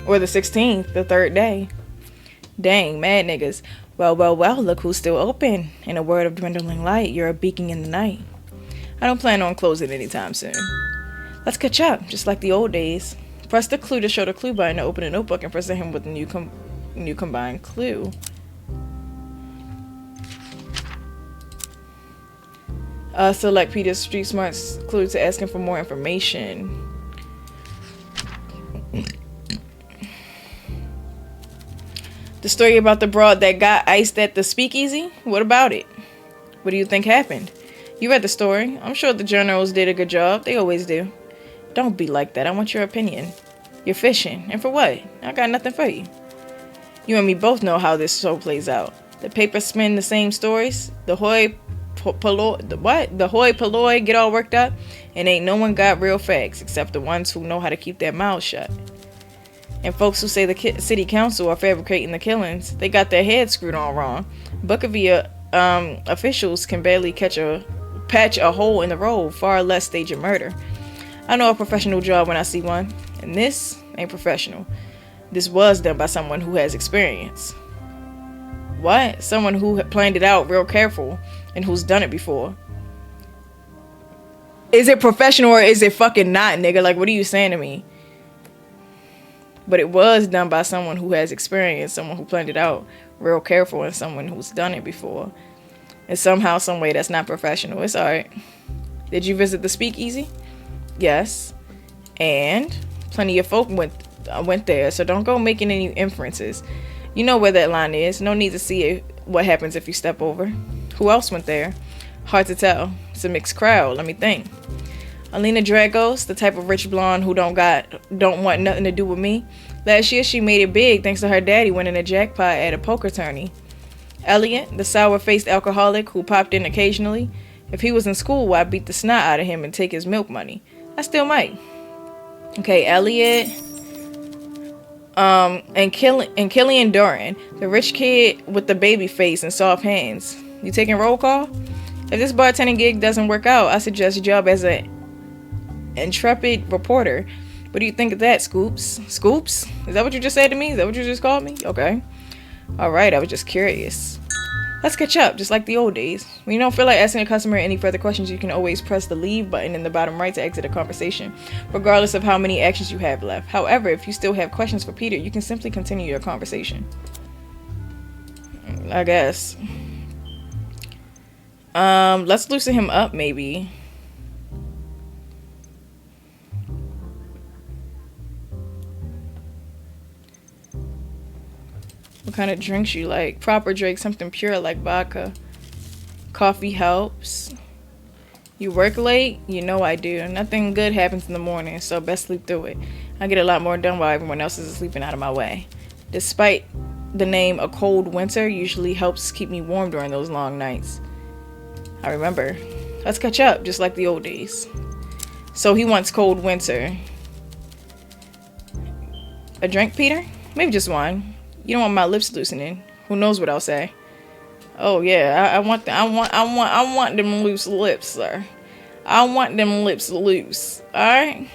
Or the 16th, the 3rd day. Dang, mad niggas. Well, look who's still open. In a word of dwindling light, you're a beacon in the night. I don't plan on closing anytime soon. Let's catch up, just like the old days. Press the clue to show the clue button to open a notebook and present him with a new combined clue. Select Peter's Street Smarts clue to ask him for more information. The story about the broad that got iced at the speakeasy? What about it? What do you think happened? You read the story. I'm sure the journals did a good job. They always do. Don't be like that. I want your opinion. You're fishing. And for what? I got nothing for you. You and me both know how this show plays out. The papers spin the same stories. The hoi polloi get all worked up. And ain't no one got real facts except the ones who know how to keep their mouths shut. And folks who say the city council are fabricating the killings, they got their heads screwed on wrong. Buckavia officials can barely patch a hole in the road, far less stage a murder. I know a professional job when I see one, and this ain't professional. This was done by someone who has experience. What? Someone who planned it out real careful and who's done it before. Is it professional or is it fucking not, nigga? Like, what are you saying to me? But it was done by someone who has experience, someone who planned it out real careful, and someone who's done it before. And somehow, some way, that's not professional. It's alright. Did you visit the speakeasy? Yes. And plenty of folk went there, so don't go making any inferences. You know where that line is. No need to see it, what happens if you step over. Who else went there? Hard to tell. It's a mixed crowd. Let me think. Alina Dragos, the type of rich blonde who don't want nothing to do with me. Last year she made it big thanks to her daddy winning a jackpot at a poker tourney. Elliot, the sour-faced alcoholic who popped in occasionally. If he was in school, I'd beat the snot out of him and take his milk money. I still might. Okay, Elliot. And Killian Doran, the rich kid with the baby face and soft hands. You taking roll call? If this bartending gig doesn't work out, I suggest a job as an intrepid reporter. What do you think of that, Scoops? Scoops? Is that what you just said to me? Is that what you just called me? Okay. Alright, I was just curious. Let's catch up, just like the old days. When you don't feel like asking a customer any further questions, you can always press the leave button in the bottom right to exit a conversation, regardless of how many actions you have left. However, if you still have questions for Peter, you can simply continue your conversation. I guess. Let's loosen him up, maybe. What kind of drinks you like? Proper drink, something pure like vodka. Coffee helps. You work late? You know I do. Nothing good happens in the morning, so best sleep through it. I get a lot more done while everyone else is sleeping out of my way. Despite the name, a cold winter usually helps keep me warm during those long nights. I remember. Let's catch up, just like the old days. So he wants cold winter. A drink, Peter? Maybe just one. You don't want my lips loosening. Who knows what I'll say? Oh yeah, I want them loose lips, sir. I want them lips loose. All right.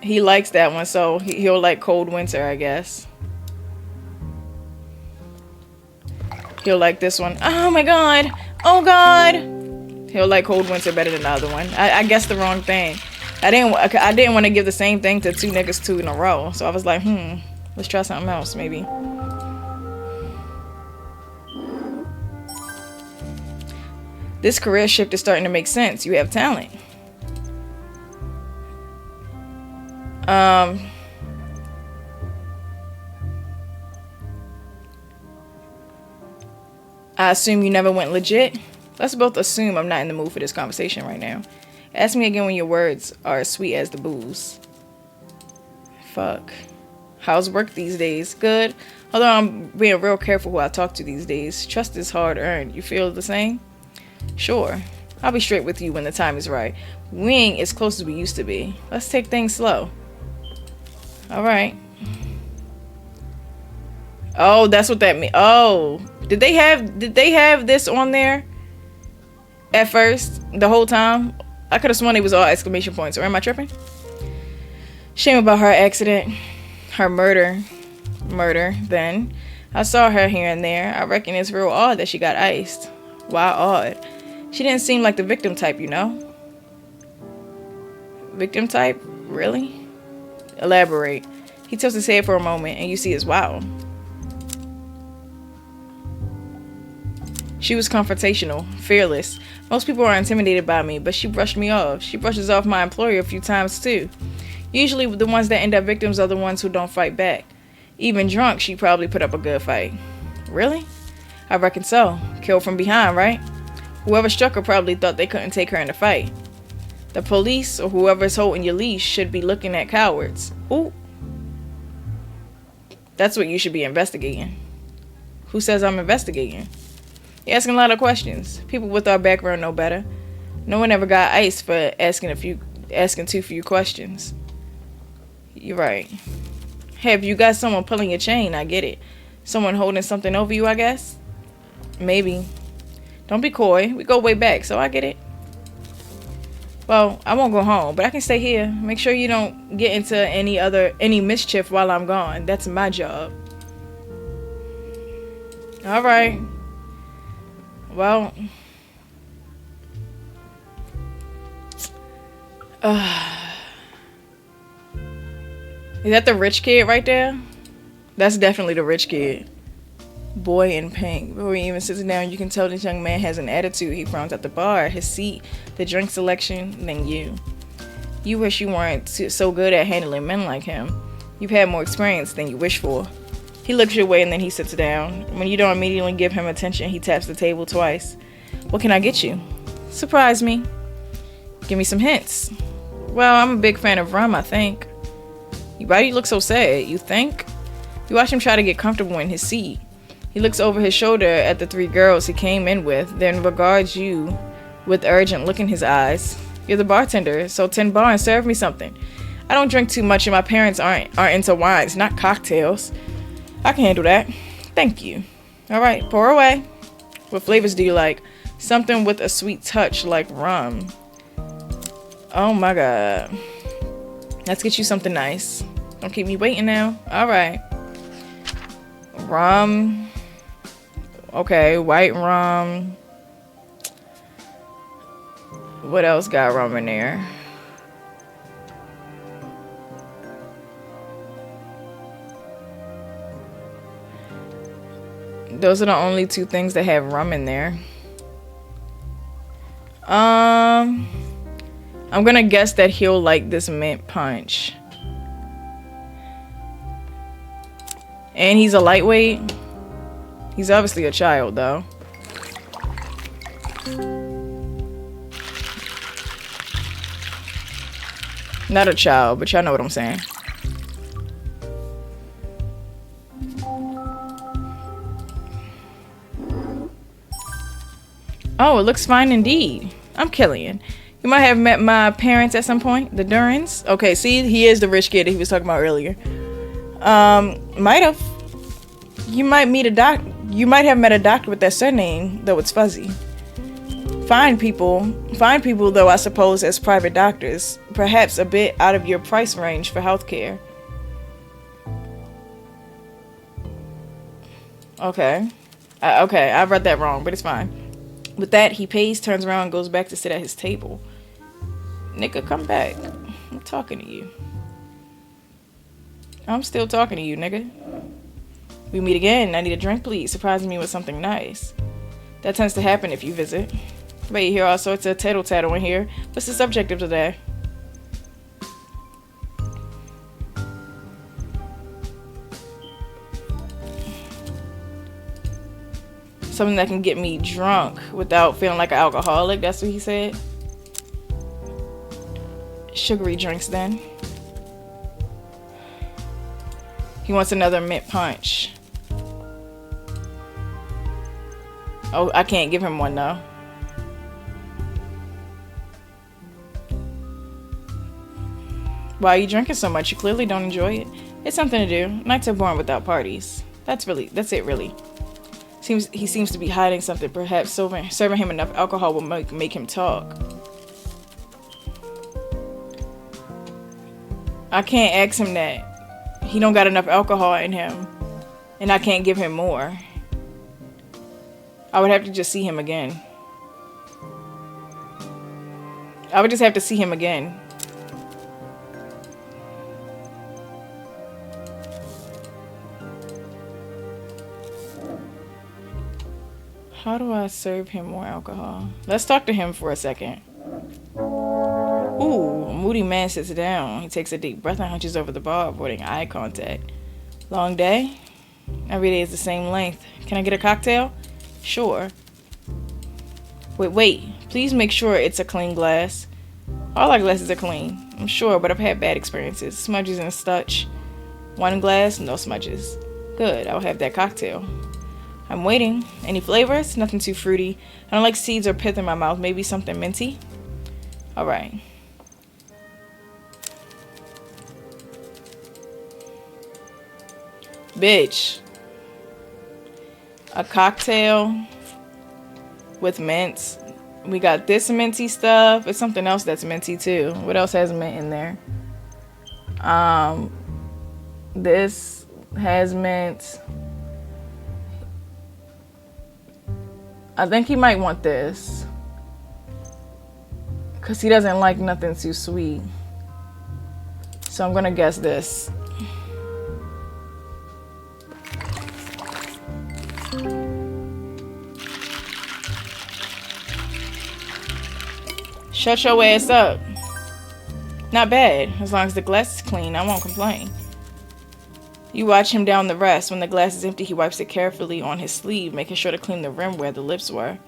He likes that one, so he'll like cold winter, I guess. He'll like this one. Oh my god. Oh god. He'll like cold winter better than the other one. I guessed the wrong thing. I didn't want to give the same thing to two niggas two in a row. So I was like, let's try something else, maybe. This career shift is starting to make sense. You have talent. I assume you never went legit. Let's both assume I'm not in the mood for this conversation right now. Ask me again when your words are as sweet as the booze. Fuck. How's work these days? Good. Although I'm being real careful who I talk to these days. Trust is hard earned. You feel the same? Sure. I'll be straight with you when the time is right. We ain't as close as we used to be. Let's take things slow. Alright. Oh, that's what that means. Oh. Did they have this on there at first? The whole time? I could have sworn it was all exclamation points. Or am I tripping? Shame about her accident. Her murder. Then. I saw her here and there. I reckon it's real odd that she got iced. Why odd? She didn't seem like the victim type, you know? Victim type? Really? Elaborate. He tilts his head for a moment and you see his wow. She was confrontational, fearless. Most people are intimidated by me, but she brushed me off. She brushes off my employer a few times too. Usually the ones that end up victims are the ones who don't fight back. Even drunk, she probably put up a good fight. Really? I reckon so. Killed from behind, right? Whoever struck her probably thought they couldn't take her in a fight. The police or whoever's holding your leash should be looking at cowards. Ooh. That's what you should be investigating. Who says I'm investigating? You're asking a lot of questions. People with our background know better. No one ever got iced for asking too few questions. You're right. Hey, if you got someone pulling your chain, I get it. Someone holding something over you, I guess? Maybe. Don't be coy. We go way back, so I get it. Well, I won't go home, but I can stay here. Make sure you don't get into any mischief while I'm gone. That's my job. Alright. Well, is that the rich kid right there? That's definitely the rich kid. Boy in pink. Before he even sits down, you can tell this young man has an attitude. He frowns at the bar, his seat, the drink selection, then you. You wish you weren't so good at handling men like him. You've had more experience than you wish for. He looks your way and then he sits down. When you don't immediately give him attention, he taps the table twice. What can I get you? Surprise me. Give me some hints. Well, I'm a big fan of rum, I think. Why do you look so sad? You think? You watch him try to get comfortable in his seat. He looks over his shoulder at the 3 girls he came in with, then regards you with urgent look in his eyes. You're the bartender, so 10 bar and serve me something. I don't drink too much and my parents aren't into wines, not cocktails. I can handle that. Thank you. Alright, pour away. What flavors do you like? Something with a sweet touch like rum. Oh my god. Let's get you something nice. Don't keep me waiting now. Alright. Rum. Okay, white rum. What else got rum in there? Those are the only 2 things that have rum in there. I'm gonna guess that he'll like this mint punch. And he's a lightweight. He's obviously a child, though. Not a child, but y'all know what I'm saying. Oh, it looks fine indeed. I'm Killian. You might have met my parents at some point, the Durans. Okay, see, he is the rich kid that he was talking about earlier. Might have. You might have met a doctor with that surname, though it's fuzzy. Fine people, though, I suppose, as private doctors. Perhaps a bit out of your price range for healthcare. Okay. Okay, I read that wrong, but it's fine. With that, he pays, turns around, and goes back to sit at his table. Nigga, come back. I'm talking to you. I'm still talking to you, nigga. We meet again. I need a drink, please. Surprising me with something nice. That tends to happen if you visit. But you hear all sorts of tattle in here. What's the subject of today? Something that can get me drunk without feeling like an alcoholic. That's what he said. Sugary drinks, then. He wants another mint punch. Oh, I can't give him one, though. Why are you drinking so much? You clearly don't enjoy it. It's something to do. Nights are boring without parties. That's it, really. He seems to be hiding something. Perhaps serving him enough alcohol will make him talk. I can't ask him that. He don't got enough alcohol in him. And I can't give him more. I would have to just see him again. I would just have to see him again. How do I serve him more alcohol? Let's talk to him for a second. Ooh, a moody man sits down. He takes a deep breath and hunches over the bar, avoiding eye contact. Long day? Every day is the same length. Can I get a cocktail? Sure. Wait. Please make sure it's a clean glass. All our glasses are clean. I'm sure, but I've had bad experiences. Smudges and such. One glass, no smudges. Good, I'll have that cocktail. I'm waiting. Any flavors? Nothing too fruity. I don't like seeds or pith in my mouth. Maybe something minty? Alright. Bitch. A cocktail with mints. We got this minty stuff. It's something else that's minty too. What else has mint in there? This has mint. I think he might want this. Because he doesn't like nothing too sweet. So I'm going to guess this. Shut your ass up. Not bad. As long as the glass is clean, I won't complain. You watch him down the rest. When the glass is empty, he wipes it carefully on his sleeve, making sure to clean the rim where the lips were.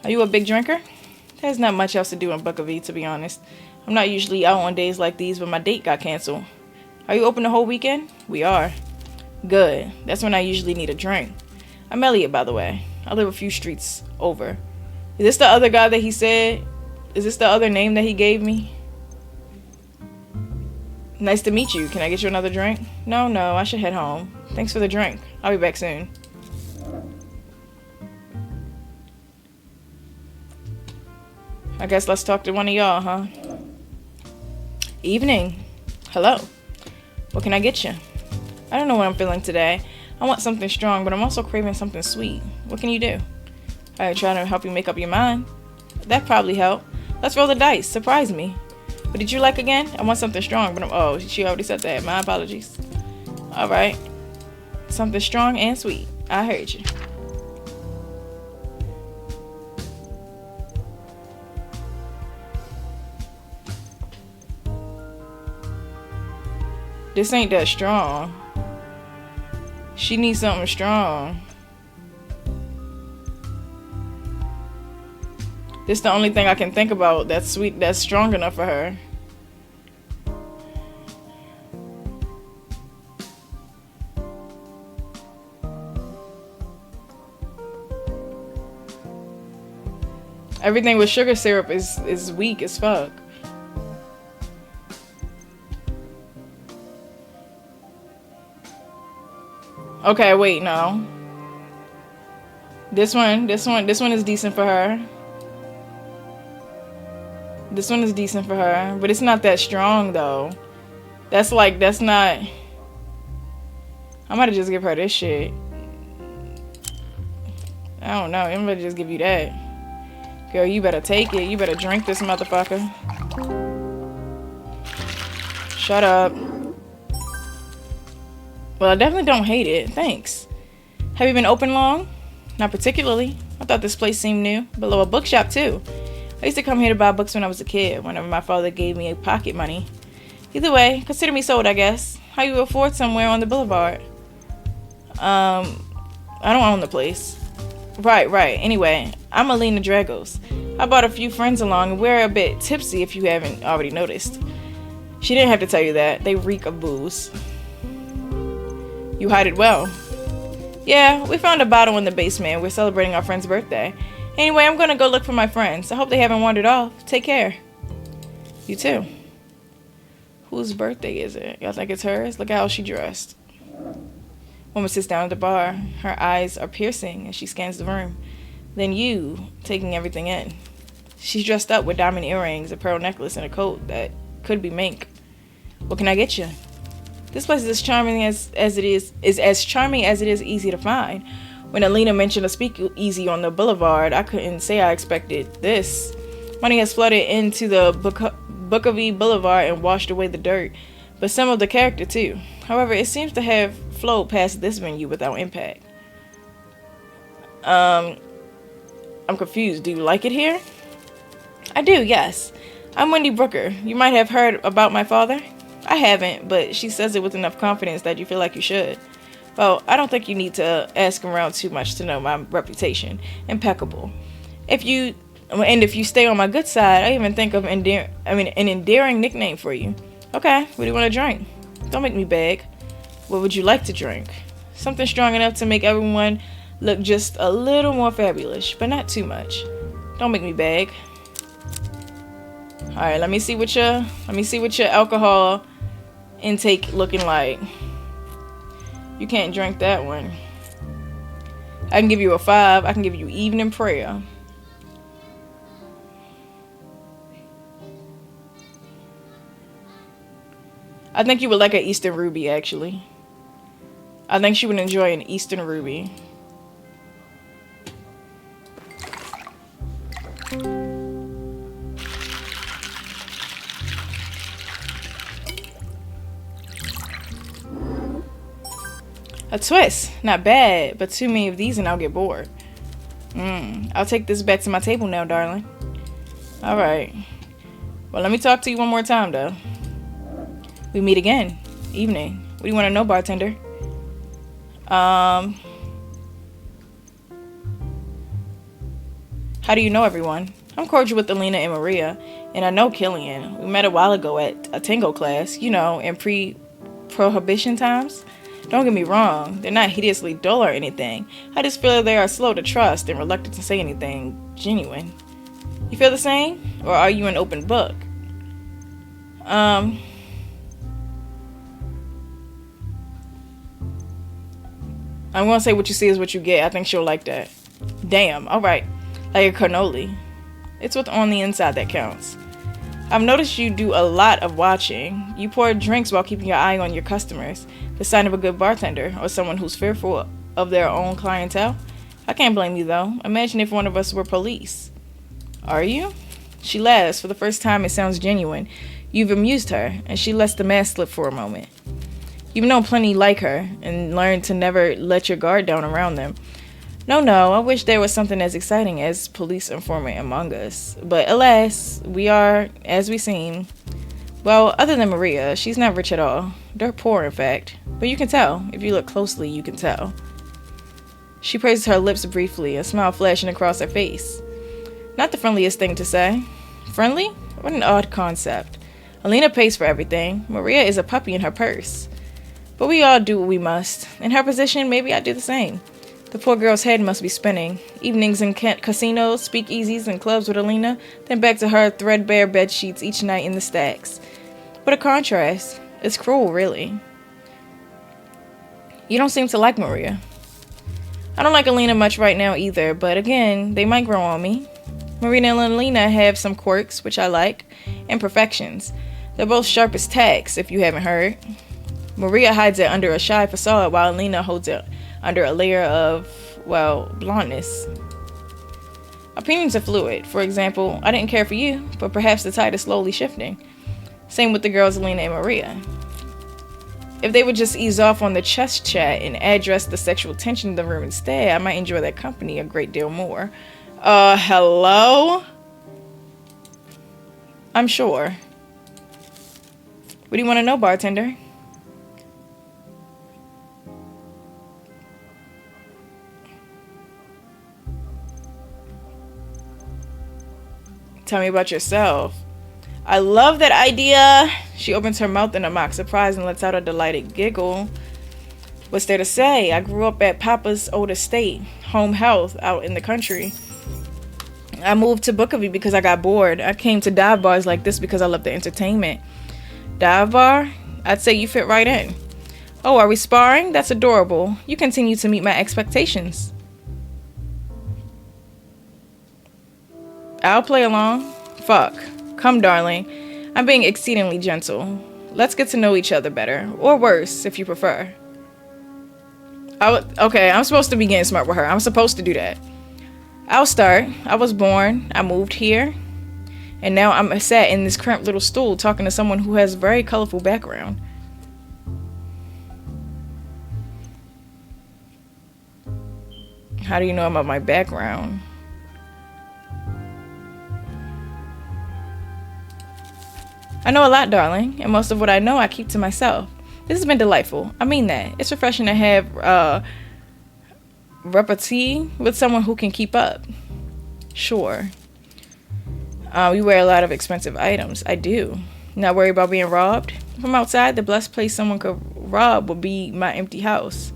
Are you a big drinker? There's not much else to do in Buckavee, to be honest. I'm not usually out on days like these, but my date got canceled. Are you open the whole weekend? We are. Good. That's when I usually need a drink. I'm Elliot, by the way. I live a few streets over. Is this the other guy that he said? Is this the other name that he gave me? Nice to meet you. Can I get you another drink? No, I should head home. Thanks for the drink. I'll be back soon. I guess let's talk to one of y'all, huh? Evening. Hello. What can I get you? I don't know what I'm feeling today. I want something strong, but I'm also craving something sweet. What can you do? I try to help you make up your mind. That probably help. Let's roll the dice. Surprise me. What did you like again? I want something strong, but oh, she already said that. My apologies. Alright. Something strong and sweet. I heard you. This ain't that strong. She needs something strong. This is the only thing I can think about that's sweet, that's strong enough for her. Everything with sugar syrup is weak as fuck. Okay, wait, no. This one is decent for her. This one is decent for her, but it's not that strong though. That's not. I might just give her this shit. I don't know. I'm gonna just give you that. Girl, you better take it. You better drink this motherfucker. Shut up. Well, I definitely don't hate it. Thanks. Have you been open long? Not particularly. I thought this place seemed new. Below a bookshop too. I used to come here to buy books when I was a kid, whenever my father gave me pocket money. Either way, consider me sold, I guess. How you afford somewhere on the boulevard? I don't own the place. Right. Anyway, I'm Alina Dragos. I brought a few friends along, and we're a bit tipsy if you haven't already noticed. She didn't have to tell you that. They reek of booze. You hide it well. Yeah, we found a bottle in the basement. We're celebrating our friend's birthday. Anyway, I'm gonna go look for my friends. I hope they haven't wandered off. Take care. You too. Whose birthday is it? Y'all think it's hers? Look at how she dressed. Woman sits down at the bar. Her eyes are piercing as she scans the room. Then you, taking everything in. She's dressed up with diamond earrings, a pearl necklace, and a coat that could be mink. What can I get you? This place is as charming as it is easy to find. When Alina mentioned a speakeasy on the boulevard, I couldn't say I expected this. Money has flooded into the Buckavee Boulevard and washed away the dirt, but some of the character too. However, it seems to have flowed past this venue without impact. I'm confused. Do you like it here? I do, yes. I'm Wendy Brooker. You might have heard about my father. I haven't, but she says it with enough confidence that you feel like you should. Well, I don't think you need to ask around too much to know my reputation. Impeccable. If you stay on my good side, I even think of an endearing nickname for you. Okay, what do you want to drink? Don't make me beg. What would you like to drink? Something strong enough to make everyone look just a little more fabulous, but not too much. Don't make me beg. All right, let me see what your alcohol intake looking like. You can't drink that one. I can give you a 5. I can give you evening prayer. I think you would like an Eastern Ruby, actually. I think she would enjoy an Eastern Ruby. A twist. Not bad, but too many of these and I'll get bored. I'll take this back to my table now, darling. Alright. Well, let me talk to you one more time, though. We meet again. Evening. What do you want to know, bartender? How do you know everyone? I'm cordial with Alina and Maria, and I know Killian. We met a while ago at a tango class, you know, in pre-prohibition times. Don't get me wrong, they're not hideously dull or anything. I just feel they are slow to trust and reluctant to say anything genuine. You feel the same? Or are you an open book? I'm gonna say what you see is what you get. I think she'll like that. Damn, alright. Like a cannoli. It's what's on the inside that counts. I've noticed you do a lot of watching. You pour drinks while keeping your eye on your customers. The sign of a good bartender, or someone who's fearful of their own clientele. I can't blame you though. Imagine if one of us were police. Are you? She laughs. For the first time it sounds genuine. You've amused her, and she lets the mask slip for a moment. You've known plenty like her, and learned to never let your guard down around them. No, I wish there was something as exciting as police informant among us. But alas, we are, as we seem. Well, other than Maria, she's not rich at all. Dirt poor, in fact. But you can tell. If you look closely, you can tell. She praises her lips briefly, a smile flashing across her face. Not the friendliest thing to say. Friendly? What an odd concept. Alina pays for everything. Maria is a puppy in her purse. But we all do what we must. In her position, maybe I'd do the same. The poor girl's head must be spinning. Evenings in casinos, speakeasies, and clubs with Alina, then back to her threadbare bed sheets each night in the stacks. What a contrast. It's cruel, really. You don't seem to like Maria. I don't like Alina much right now either, but again, they might grow on me. Maria and Alina have some quirks, which I like, imperfections. They're both sharp as tacks, if you haven't heard. Maria hides it under a shy facade, while Alina holds it under a layer of, well, blondness. Opinions are fluid. For example, I didn't care for you, but perhaps the tide is slowly shifting. Same with the girls Alina and Maria. If they would just ease off on the chest chat and address the sexual tension in the room instead, I might enjoy their company a great deal more. Hello? I'm sure. What do you want to know, bartender? Tell me about yourself. I love that idea. She opens her mouth in a mock surprise and lets out a delighted giggle. What's there to say? I grew up at Papa's old estate, home health, out in the country. I moved to Bookavy because I got bored. I came to dive bars like this because I love the entertainment. Dive bar? I'd say you fit right in. Oh, are we sparring? That's adorable. You continue to meet my expectations. I'll play along. Fuck. Come, darling. I'm being exceedingly gentle. Let's get to know each other better. Or worse, if you prefer. Okay, I'm supposed to be getting smart with her. I'm supposed to do that. I'll start. I was born. I moved here. And now I'm sat in this cramped little stool talking to someone who has a very colorful background. How do you know about my background? I know a lot, darling, and most of what I know I keep to myself. This has been delightful. I mean that. It's refreshing to have repartee with someone who can keep up. Sure. We wear a lot of expensive items. I do. Not worry about being robbed. From outside, the best place someone could rob would be my empty house.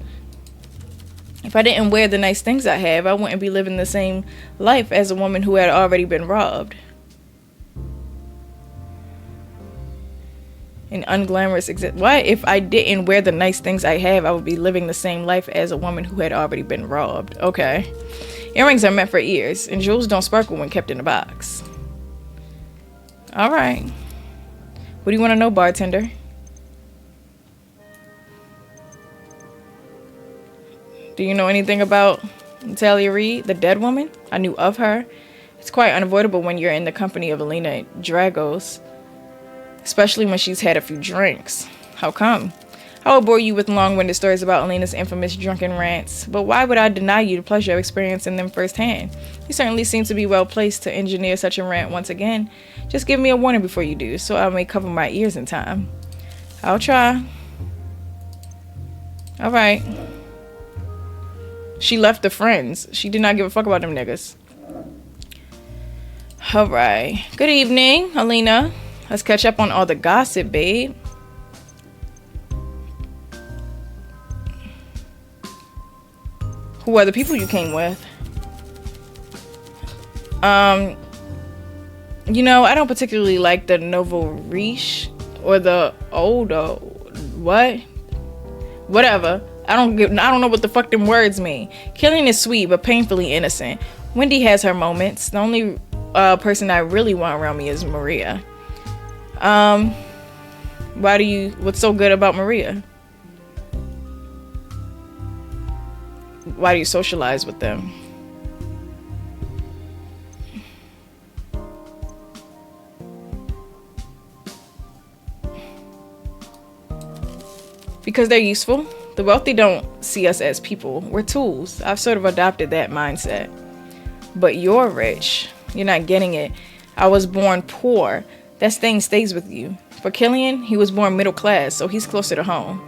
If I didn't wear the nice things I have, I wouldn't be living the same life as a woman who had already been robbed. An unglamorous What? If I didn't wear the nice things I have, I would be living the same life as a woman who had already been robbed. Okay. Earrings are meant for ears, and jewels don't sparkle when kept in a box. Alright. What do you want to know, bartender? Do you know anything about Talia Reed, the dead woman? I knew of her. It's quite unavoidable when you're in the company of Alina Dragos. Especially when she's had a few drinks. How come? I will bore you with long-winded stories about Elena's infamous drunken rants, but why would I deny you the pleasure of experiencing them firsthand? You certainly seem to be well placed to engineer such a rant once again. Just give me a warning before you do, so I may cover my ears in time. I'll try. Alright. She left the friends. She did not give a fuck about them niggas. Alright. Good evening, Alina. Let's catch up on all the gossip, babe. Who are the people you came with? You know, I don't particularly like the Novo Riche or the whatever. I don't know what the fuck them words mean. Killian is sweet but painfully innocent. Wendy has her moments. The only person I really want around me is Maria. What's so good about Maria? Why do you socialize with them? Because they're useful. The wealthy don't see us as people. We're tools. I've sort of adopted that mindset. But you're rich. You're not getting it. I was born poor. That thing stays with you. For Killian, he was born middle class, so he's closer to home.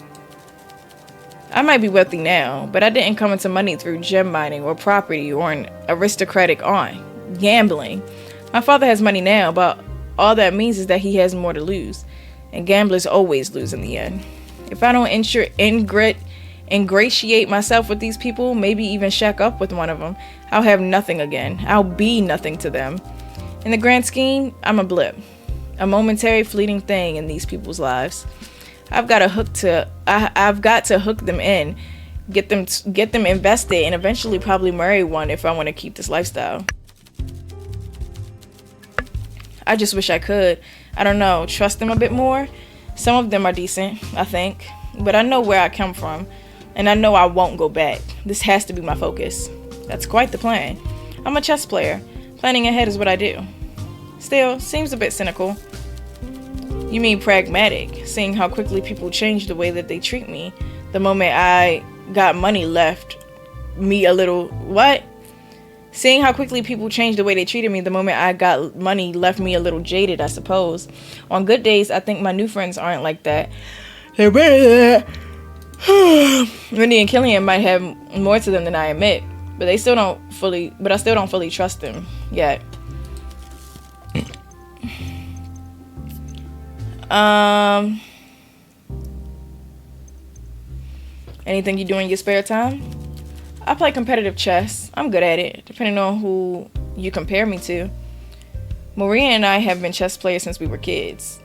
I might be wealthy now, but I didn't come into money through gem mining or property or an aristocratic aunt. Gambling. My father has money now, but all that means is that he has more to lose. And gamblers always lose in the end. If I don't ingratiate myself with these people, maybe even shack up with one of them, I'll have nothing again. I'll be nothing to them. In the grand scheme, I'm a blip. A momentary fleeting thing in these people's lives. I've got to hook them in, get them invested, and eventually probably marry one if I want to keep this lifestyle. I just wish I could. I don't know, trust them a bit more. Some of them are decent, I think, but I know where I come from, and I know I won't go back. This has to be my focus. That's quite the plan. I'm a chess player. Planning ahead is what I do. Still, seems a bit cynical. You mean pragmatic, seeing how quickly people change the way that they treat me. The moment I got money left me a little... What? Seeing how quickly people changed the way they treated me the moment I got money left me a little jaded, I suppose. On good days, I think my new friends aren't like that. They're better than that. Wendy and Killian might have more to them than I admit, but I still don't fully trust them yet. Anything you do in your spare time? I play competitive chess. I'm good at it, depending on who you compare me to. Maria and I have been chess players since we were kids.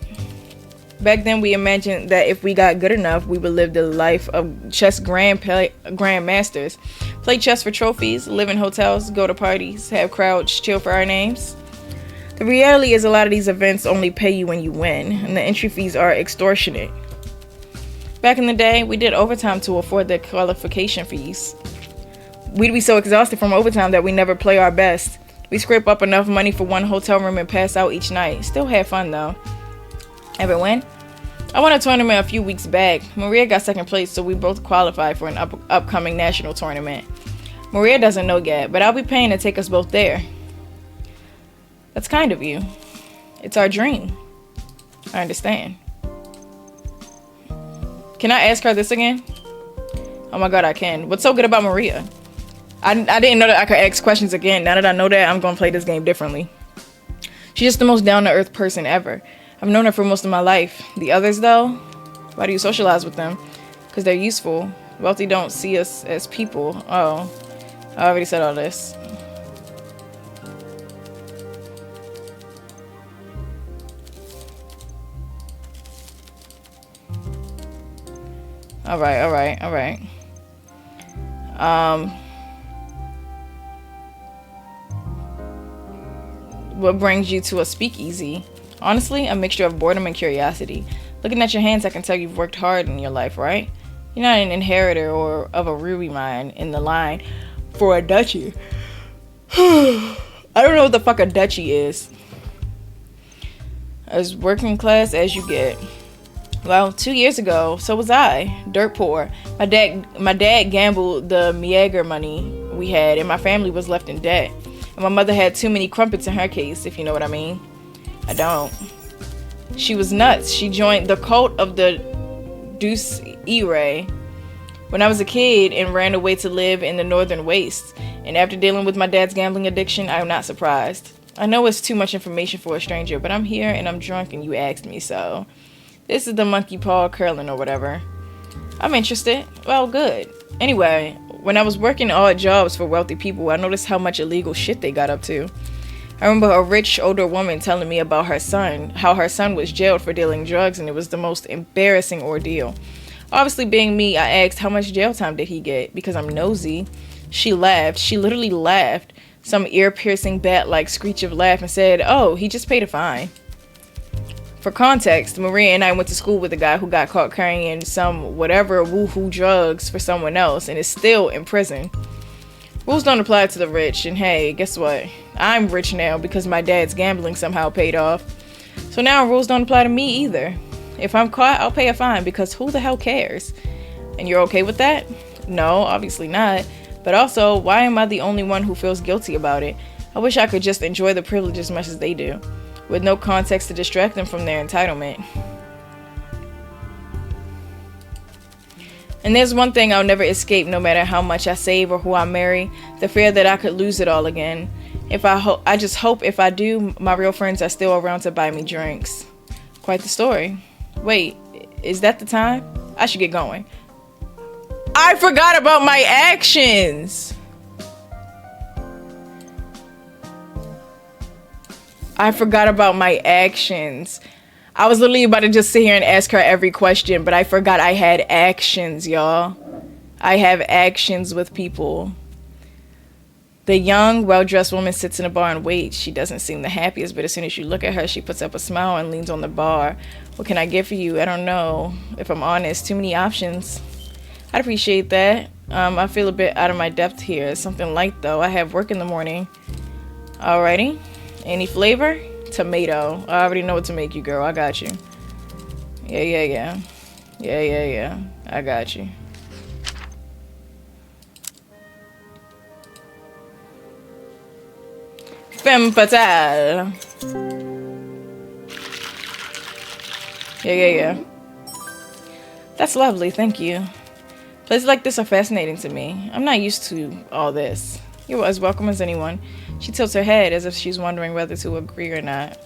Back then, we imagined that if we got good enough, we would live the life of chess grandmasters. Play chess for trophies, live in hotels, go to parties, have crowds chill for our names. The reality is a lot of these events only pay you when you win, and the entry fees are extortionate. Back in the day, we did overtime to afford the qualification fees. We'd be so exhausted from overtime that we never play our best. We scrape up enough money for one hotel room and pass out each night. Still had fun though. Ever win? I won a tournament a few weeks back. Maria got second place, so we both qualified for an upcoming national tournament. Maria doesn't know yet, but I'll be paying to take us both there. That's kind of you. It's our dream. I understand. Can I ask her this again? Oh my god, I can. What's so good about Maria? I didn't know that I could ask questions again. Now that I know that, I'm going to play this game differently. She's just the most down-to-earth person ever. I've known her for most of my life. The others, though? Why do you socialize with them? Because they're useful. Wealthy don't see us as people. Oh, I already said all this. Alright. What brings you to a speakeasy? Honestly, a mixture of boredom and curiosity. Looking at your hands, I can tell you've worked hard in your life, right? You're not an inheritor or of a ruby mine in the line for a duchy. I don't know what the fuck a duchy is. As working class as you get. Well, 2 years ago, so was I. Dirt poor. My dad gambled the Miager money we had, and my family was left in debt. And my mother had too many crumpets in her case, if you know what I mean. I don't. She was nuts. She joined the cult of the Deuce E-Ray when I was a kid and ran away to live in the northern wastes. And after dealing with my dad's gambling addiction, I am not surprised. I know it's too much information for a stranger, but I'm here and I'm drunk and you asked me, so... This is the monkey paw curling or whatever. I'm interested. Well, good. Anyway, when I was working odd jobs for wealthy people, I noticed how much illegal shit they got up to. I remember a rich older woman telling me about her son, how her son was jailed for dealing drugs, and it was the most embarrassing ordeal. Obviously, being me, I asked how much jail time did he get, because I'm nosy. She laughed. She literally laughed. Some ear-piercing bat-like screech of laugh and said, "Oh, he just paid a fine." For context, Maria and I went to school with a guy who got caught carrying some whatever woohoo drugs for someone else and is still in prison. Rules don't apply to the rich, and hey, guess what? I'm rich now because my dad's gambling somehow paid off. So now rules don't apply to me either. If I'm caught, I'll pay a fine because who the hell cares? And you're okay with that? No, obviously not. But also, why am I the only one who feels guilty about it? I wish I could just enjoy the privilege as much as they do, with no context to distract them from their entitlement. And there's one thing I'll never escape no matter how much I save or who I marry, the fear that I could lose it all again. I just hope if I do, my real friends are still around to buy me drinks. Quite the story. Wait, is that the time? I should get going. I forgot about my actions! I forgot about my actions. I was literally about to just sit here and ask her every question, but I forgot I had actions, y'all. I have actions with people. The young, well-dressed woman sits in a bar and waits. She doesn't seem the happiest, but as soon as you look at her, she puts up a smile and leans on the bar. What can I get for you? I don't know. If I'm honest, too many options. I'd appreciate that. I feel a bit out of my depth here. Something light, though. I have work in the morning. Alrighty. Any flavor? Tomato. I already know what to make you, girl. I got you. Yeah. I got you. Femme fatale. Yeah. That's lovely, thank you. Places like this are fascinating to me. I'm not used to all this. You're as welcome as anyone. She tilts her head as if she's wondering whether to agree or not.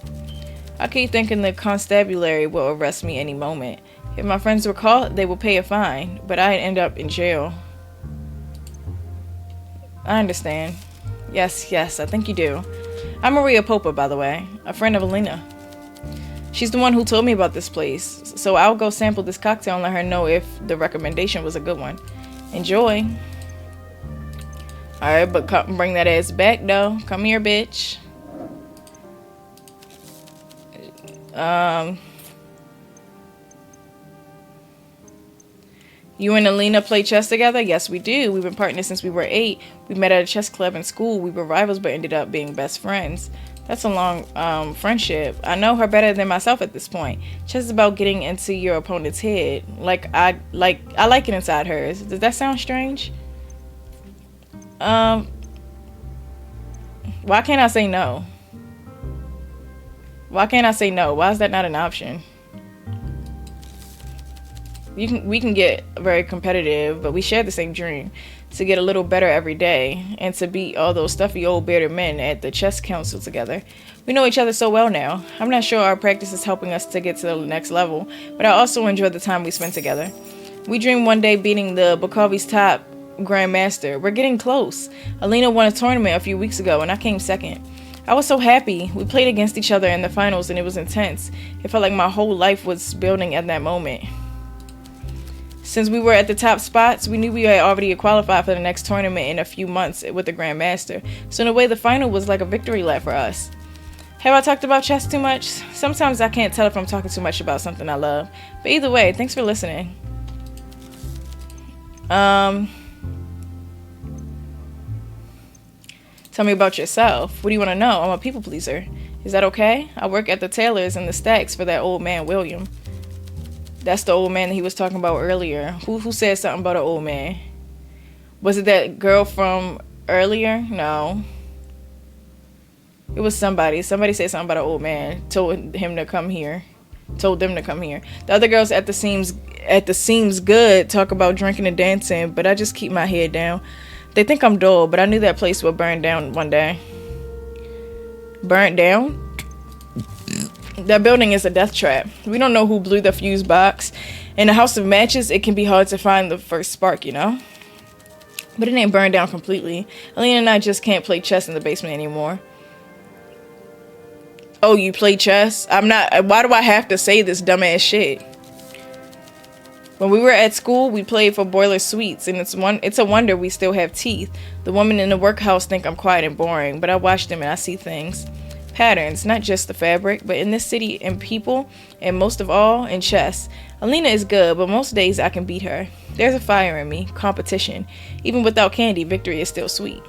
I keep thinking the constabulary will arrest me any moment. If my friends were caught, they will pay a fine, but I'd end up in jail. I understand. Yes, I think you do. I'm Maria Popa, by the way, a friend of Alina. She's the one who told me about this place, so I'll go sample this cocktail and let her know if the recommendation was a good one. Enjoy. Alright, but come bring that ass back, though. Come here, bitch. You and Alina play chess together? Yes, we do. We've been partners since we were 8. We met at a chess club in school. We were rivals, but ended up being best friends. That's a long friendship. I know her better than myself at this point. Chess is about getting into your opponent's head. I like it inside hers. Does that sound strange? Why can't I say no? Why can't I say no? Why is that not an option? We can get very competitive, but we share the same dream, to get a little better every day and to beat all those stuffy old bearded men at the chess council together. We know each other so well now. I'm not sure our practice is helping us to get to the next level, but I also enjoy the time we spend together. We dream one day beating the Bukovi's top grandmaster. We're getting close. Alina won a tournament a few weeks ago and I came second. I was so happy. We played against each other in the finals and it was intense. It felt like my whole life was building at that moment. Since we were at the top spots, we knew we had already qualified for the next tournament in a few months with the Grandmaster. So in a way, the final was like a victory lap for us. Have I talked about chess too much? Sometimes I can't tell if I'm talking too much about something I love. But either way, thanks for listening. Tell me about yourself. What do you want to know? I'm a people pleaser. Is that okay? I work at the tailor's in the stacks for that old man, William. That's the old man that he was talking about earlier. Who said something about an old man? Was it that girl from earlier? No. It was somebody. Somebody said something about an old man. Told them to come here. The other girls at the seems good talk about drinking and dancing, but I just keep my head down. They think I'm dull, but I knew that place would burn down one day. Burnt down? That building is a death trap. We don't know who blew the fuse box. In a house of matches, it can be hard to find the first spark, you know? But it ain't burned down completely. Alina and I just can't play chess in the basement anymore. Oh, you play chess? I'm not. Why do I have to say this dumbass shit? When we were at school, we played for Boiler Sweets, and it's a wonder we still have teeth. The women in the workhouse think I'm quiet and boring, but I watch them and I see things. Patterns, not just the fabric, but in this city, in people, and most of all, in chess. Alina is good, but most days I can beat her. There's a fire in me, competition. Even without candy, victory is still sweet.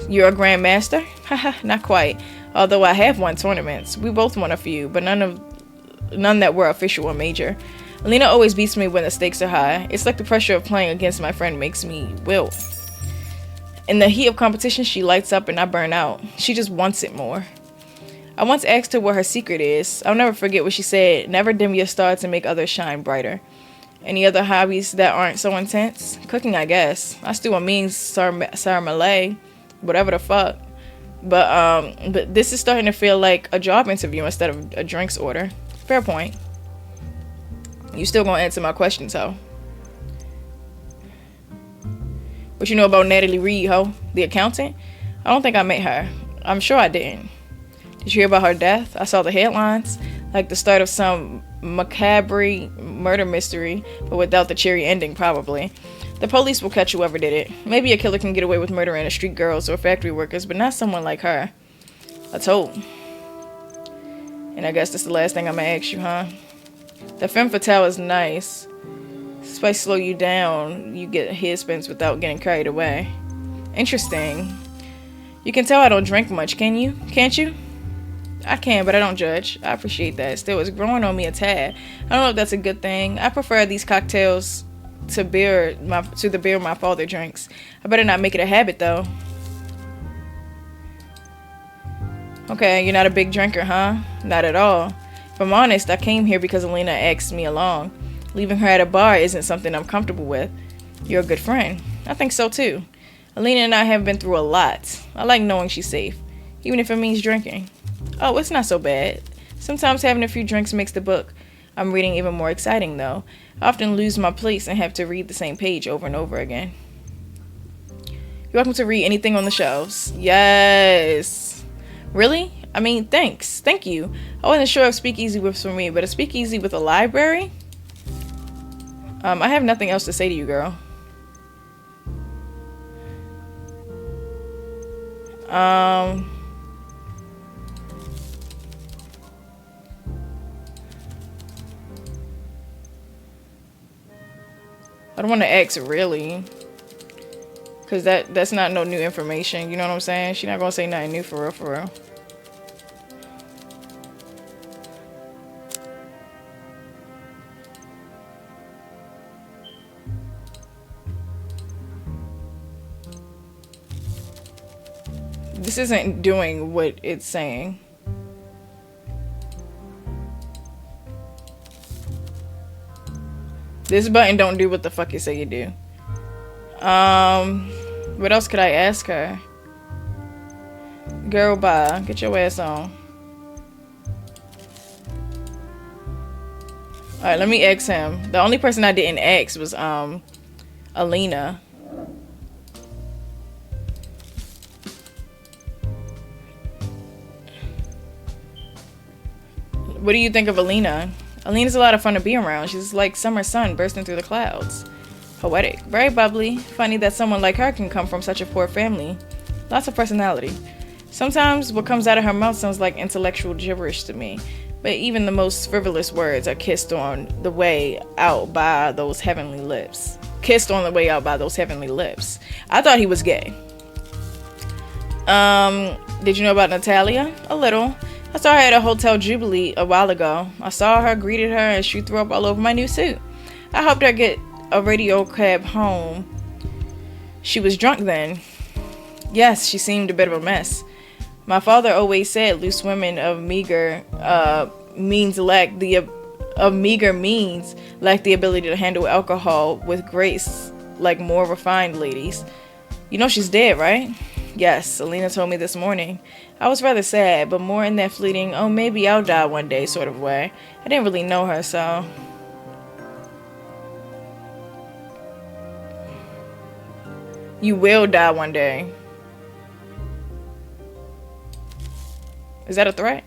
You're a grandmaster? Haha, not quite. Although I have won tournaments. We both won a few, but none that were official or major. Alina always beats me when the stakes are high. It's like the pressure of playing against my friend makes me wilt. In the heat of competition, she lights up and I burn out. She just wants it more. I once asked her what her secret is. I'll never forget what she said. Never dim your star to make others shine brighter. Any other hobbies that aren't so intense? Cooking, I guess. I still a mean sour Malay. Whatever the fuck. But this is starting to feel like a job interview instead of a drinks order. Fair point. You still gonna answer my questions, ho? What you know about Natalie Reed, ho? The accountant? I don't think I met her. I'm sure I didn't. Did you hear about her death? I saw the headlines. Like the start of some macabre murder mystery, but without the cheery ending, probably. The police will catch whoever did it. Maybe a killer can get away with murdering street girls or factory workers, but not someone like her. Let's hope. And I guess that's the last thing I'm gonna ask you, huh? The femme fatale is nice. If I slow you down, you get head spins without getting carried away. Interesting. You can tell I don't drink much, can you? Can't you? I can, but I don't judge. I appreciate that. Still, it's growing on me a tad. I don't know if that's a good thing. I prefer these cocktails to the beer my father drinks. I better not make it a habit, though. Okay, you're not a big drinker, huh? Not at all. If I'm honest, I came here because Alina asked me along. Leaving her at a bar isn't something I'm comfortable with. You're a good friend. I think so, too. Alina and I have been through a lot. I like knowing she's safe, even if it means drinking. Oh, it's not so bad. Sometimes having a few drinks makes the book I'm reading even more exciting, though. I often lose my place and have to read the same page over and over again. You're welcome to read anything on the shelves. Yes. Really? I mean, thanks. Thank you. I wasn't sure if speakeasy was for me, but a speakeasy with a library? I have nothing else to say to you, girl. I don't want to ask really, because that's not no new information. You know what I'm saying? She's not gonna say nothing new for real, for real. This isn't doing what it's saying. This button don't do what the fuck it say you do. What else could I ask her? Girl, bye. Get your ass on. Alright, let me ask him. The only person I didn't ask was Alina. What do you think of Alina? Alina's a lot of fun to be around. She's like summer sun bursting through the clouds. Poetic, very bubbly. Funny that someone like her can come from such a poor family. Lots of personality. Sometimes what comes out of her mouth sounds like intellectual gibberish to me. But even the most frivolous words are kissed on the way out by those heavenly lips. Kissed on the way out by those heavenly lips. I thought he was gay. Did you know about Natalia? A little. I saw her at a Hotel Jubilee a while ago. I saw her, greeted her, and she threw up all over my new suit. I helped her get a radio cab home. She was drunk then. Yes, she seemed a bit of a mess. My father always said loose women of meager means lack the ability to handle alcohol with grace, like more refined ladies. You know she's dead, right? Yes, Alina told me this morning. I was rather sad, but more in that fleeting, oh, maybe I'll die one day sort of way. I didn't really know her, so... You will die one day. Is that a threat?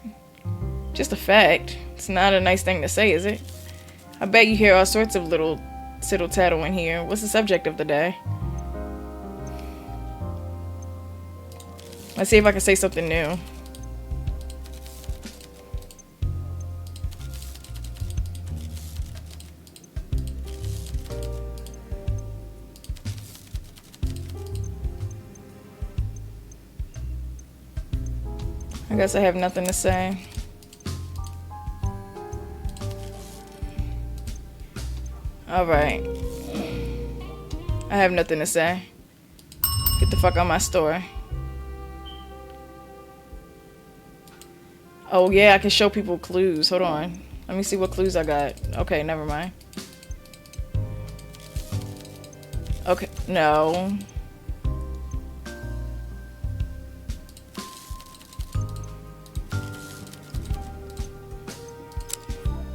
Just a fact. It's not a nice thing to say, is it? I bet you hear all sorts of little tittle-tattle in here. What's the subject of the day? Let's see if I can say something new. I guess I have nothing to say. Alright. I have nothing to say. Get the fuck out my store. Oh yeah, I can show people clues. Hold on. Let me see what clues I got. Okay, never mind. Okay, no.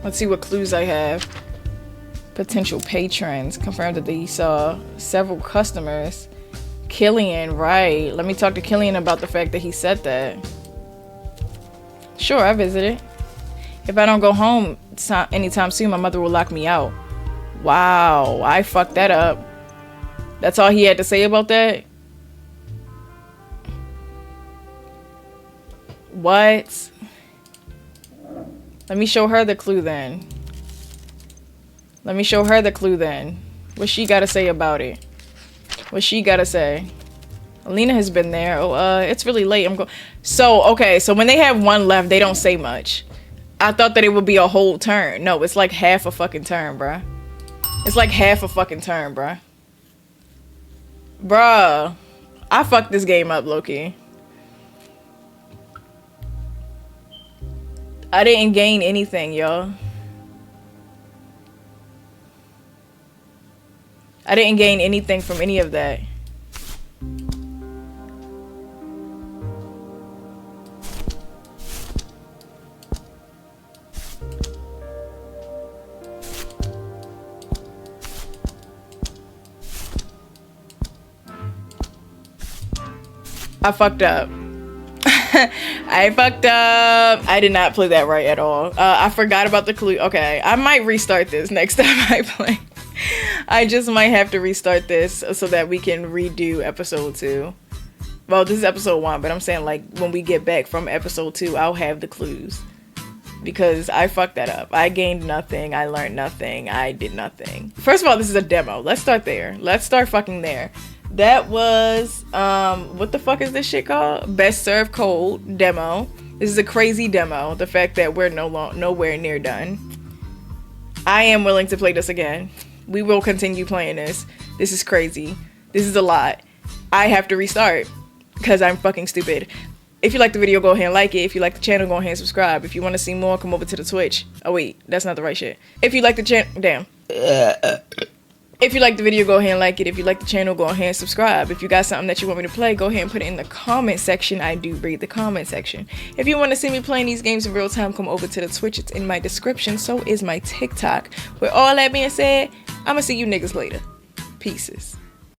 Let's see what clues I have. Potential patrons confirmed that they saw several customers. Killian, right. Let me talk to Killian about the fact that he said that. Sure, I visited. If I don't go home anytime soon, my mother will lock me out. Wow, I fucked that up. That's all he had to say about that? What? Let me show her the clue then. Let me show her the clue then. What she gotta say about it? What she gotta say? Alina has been there. Oh, it's really late. I'm going. So, okay. So when they have one left, they don't say much. I thought that it would be a whole turn. No, it's like half a fucking turn, bruh. It's like half a fucking turn, bruh. Bruh. I fucked this game up, Loki. I didn't gain anything, y'all. I didn't gain anything from any of that. I fucked up. I fucked up. I did not play that right at all. I forgot about the clue. Okay, I might restart this next time I play. I just might have to restart this so that we can redo episode 2. Well, this is episode 1, but I'm saying like when we get back from episode 2, I'll have the clues. Because I fucked that up. I gained nothing. I learned nothing. I did nothing. First of all, this is a demo. Let's start there. Let's start fucking there. That was, what the fuck is this shit called? Best Served Cold demo. This is a crazy demo. The fact that we're nowhere near done. I am willing to play this again. We will continue playing this. This is crazy. This is a lot. I have to restart because I'm fucking stupid. If you like the video, go ahead and like it. If you like the channel, go ahead and subscribe. If you want to see more, come over to the Twitch. Oh wait, that's not the right shit. If you like the channel, damn. If you like the video, go ahead and like it. If you like the channel, go ahead and subscribe. If you got something that you want me to play, go ahead and put it in the comment section. I do read the comment section. If you want to see me playing these games in real time, come over to the Twitch. It's in my description. So is my TikTok. With all that being said, I'ma see you niggas later. Pieces.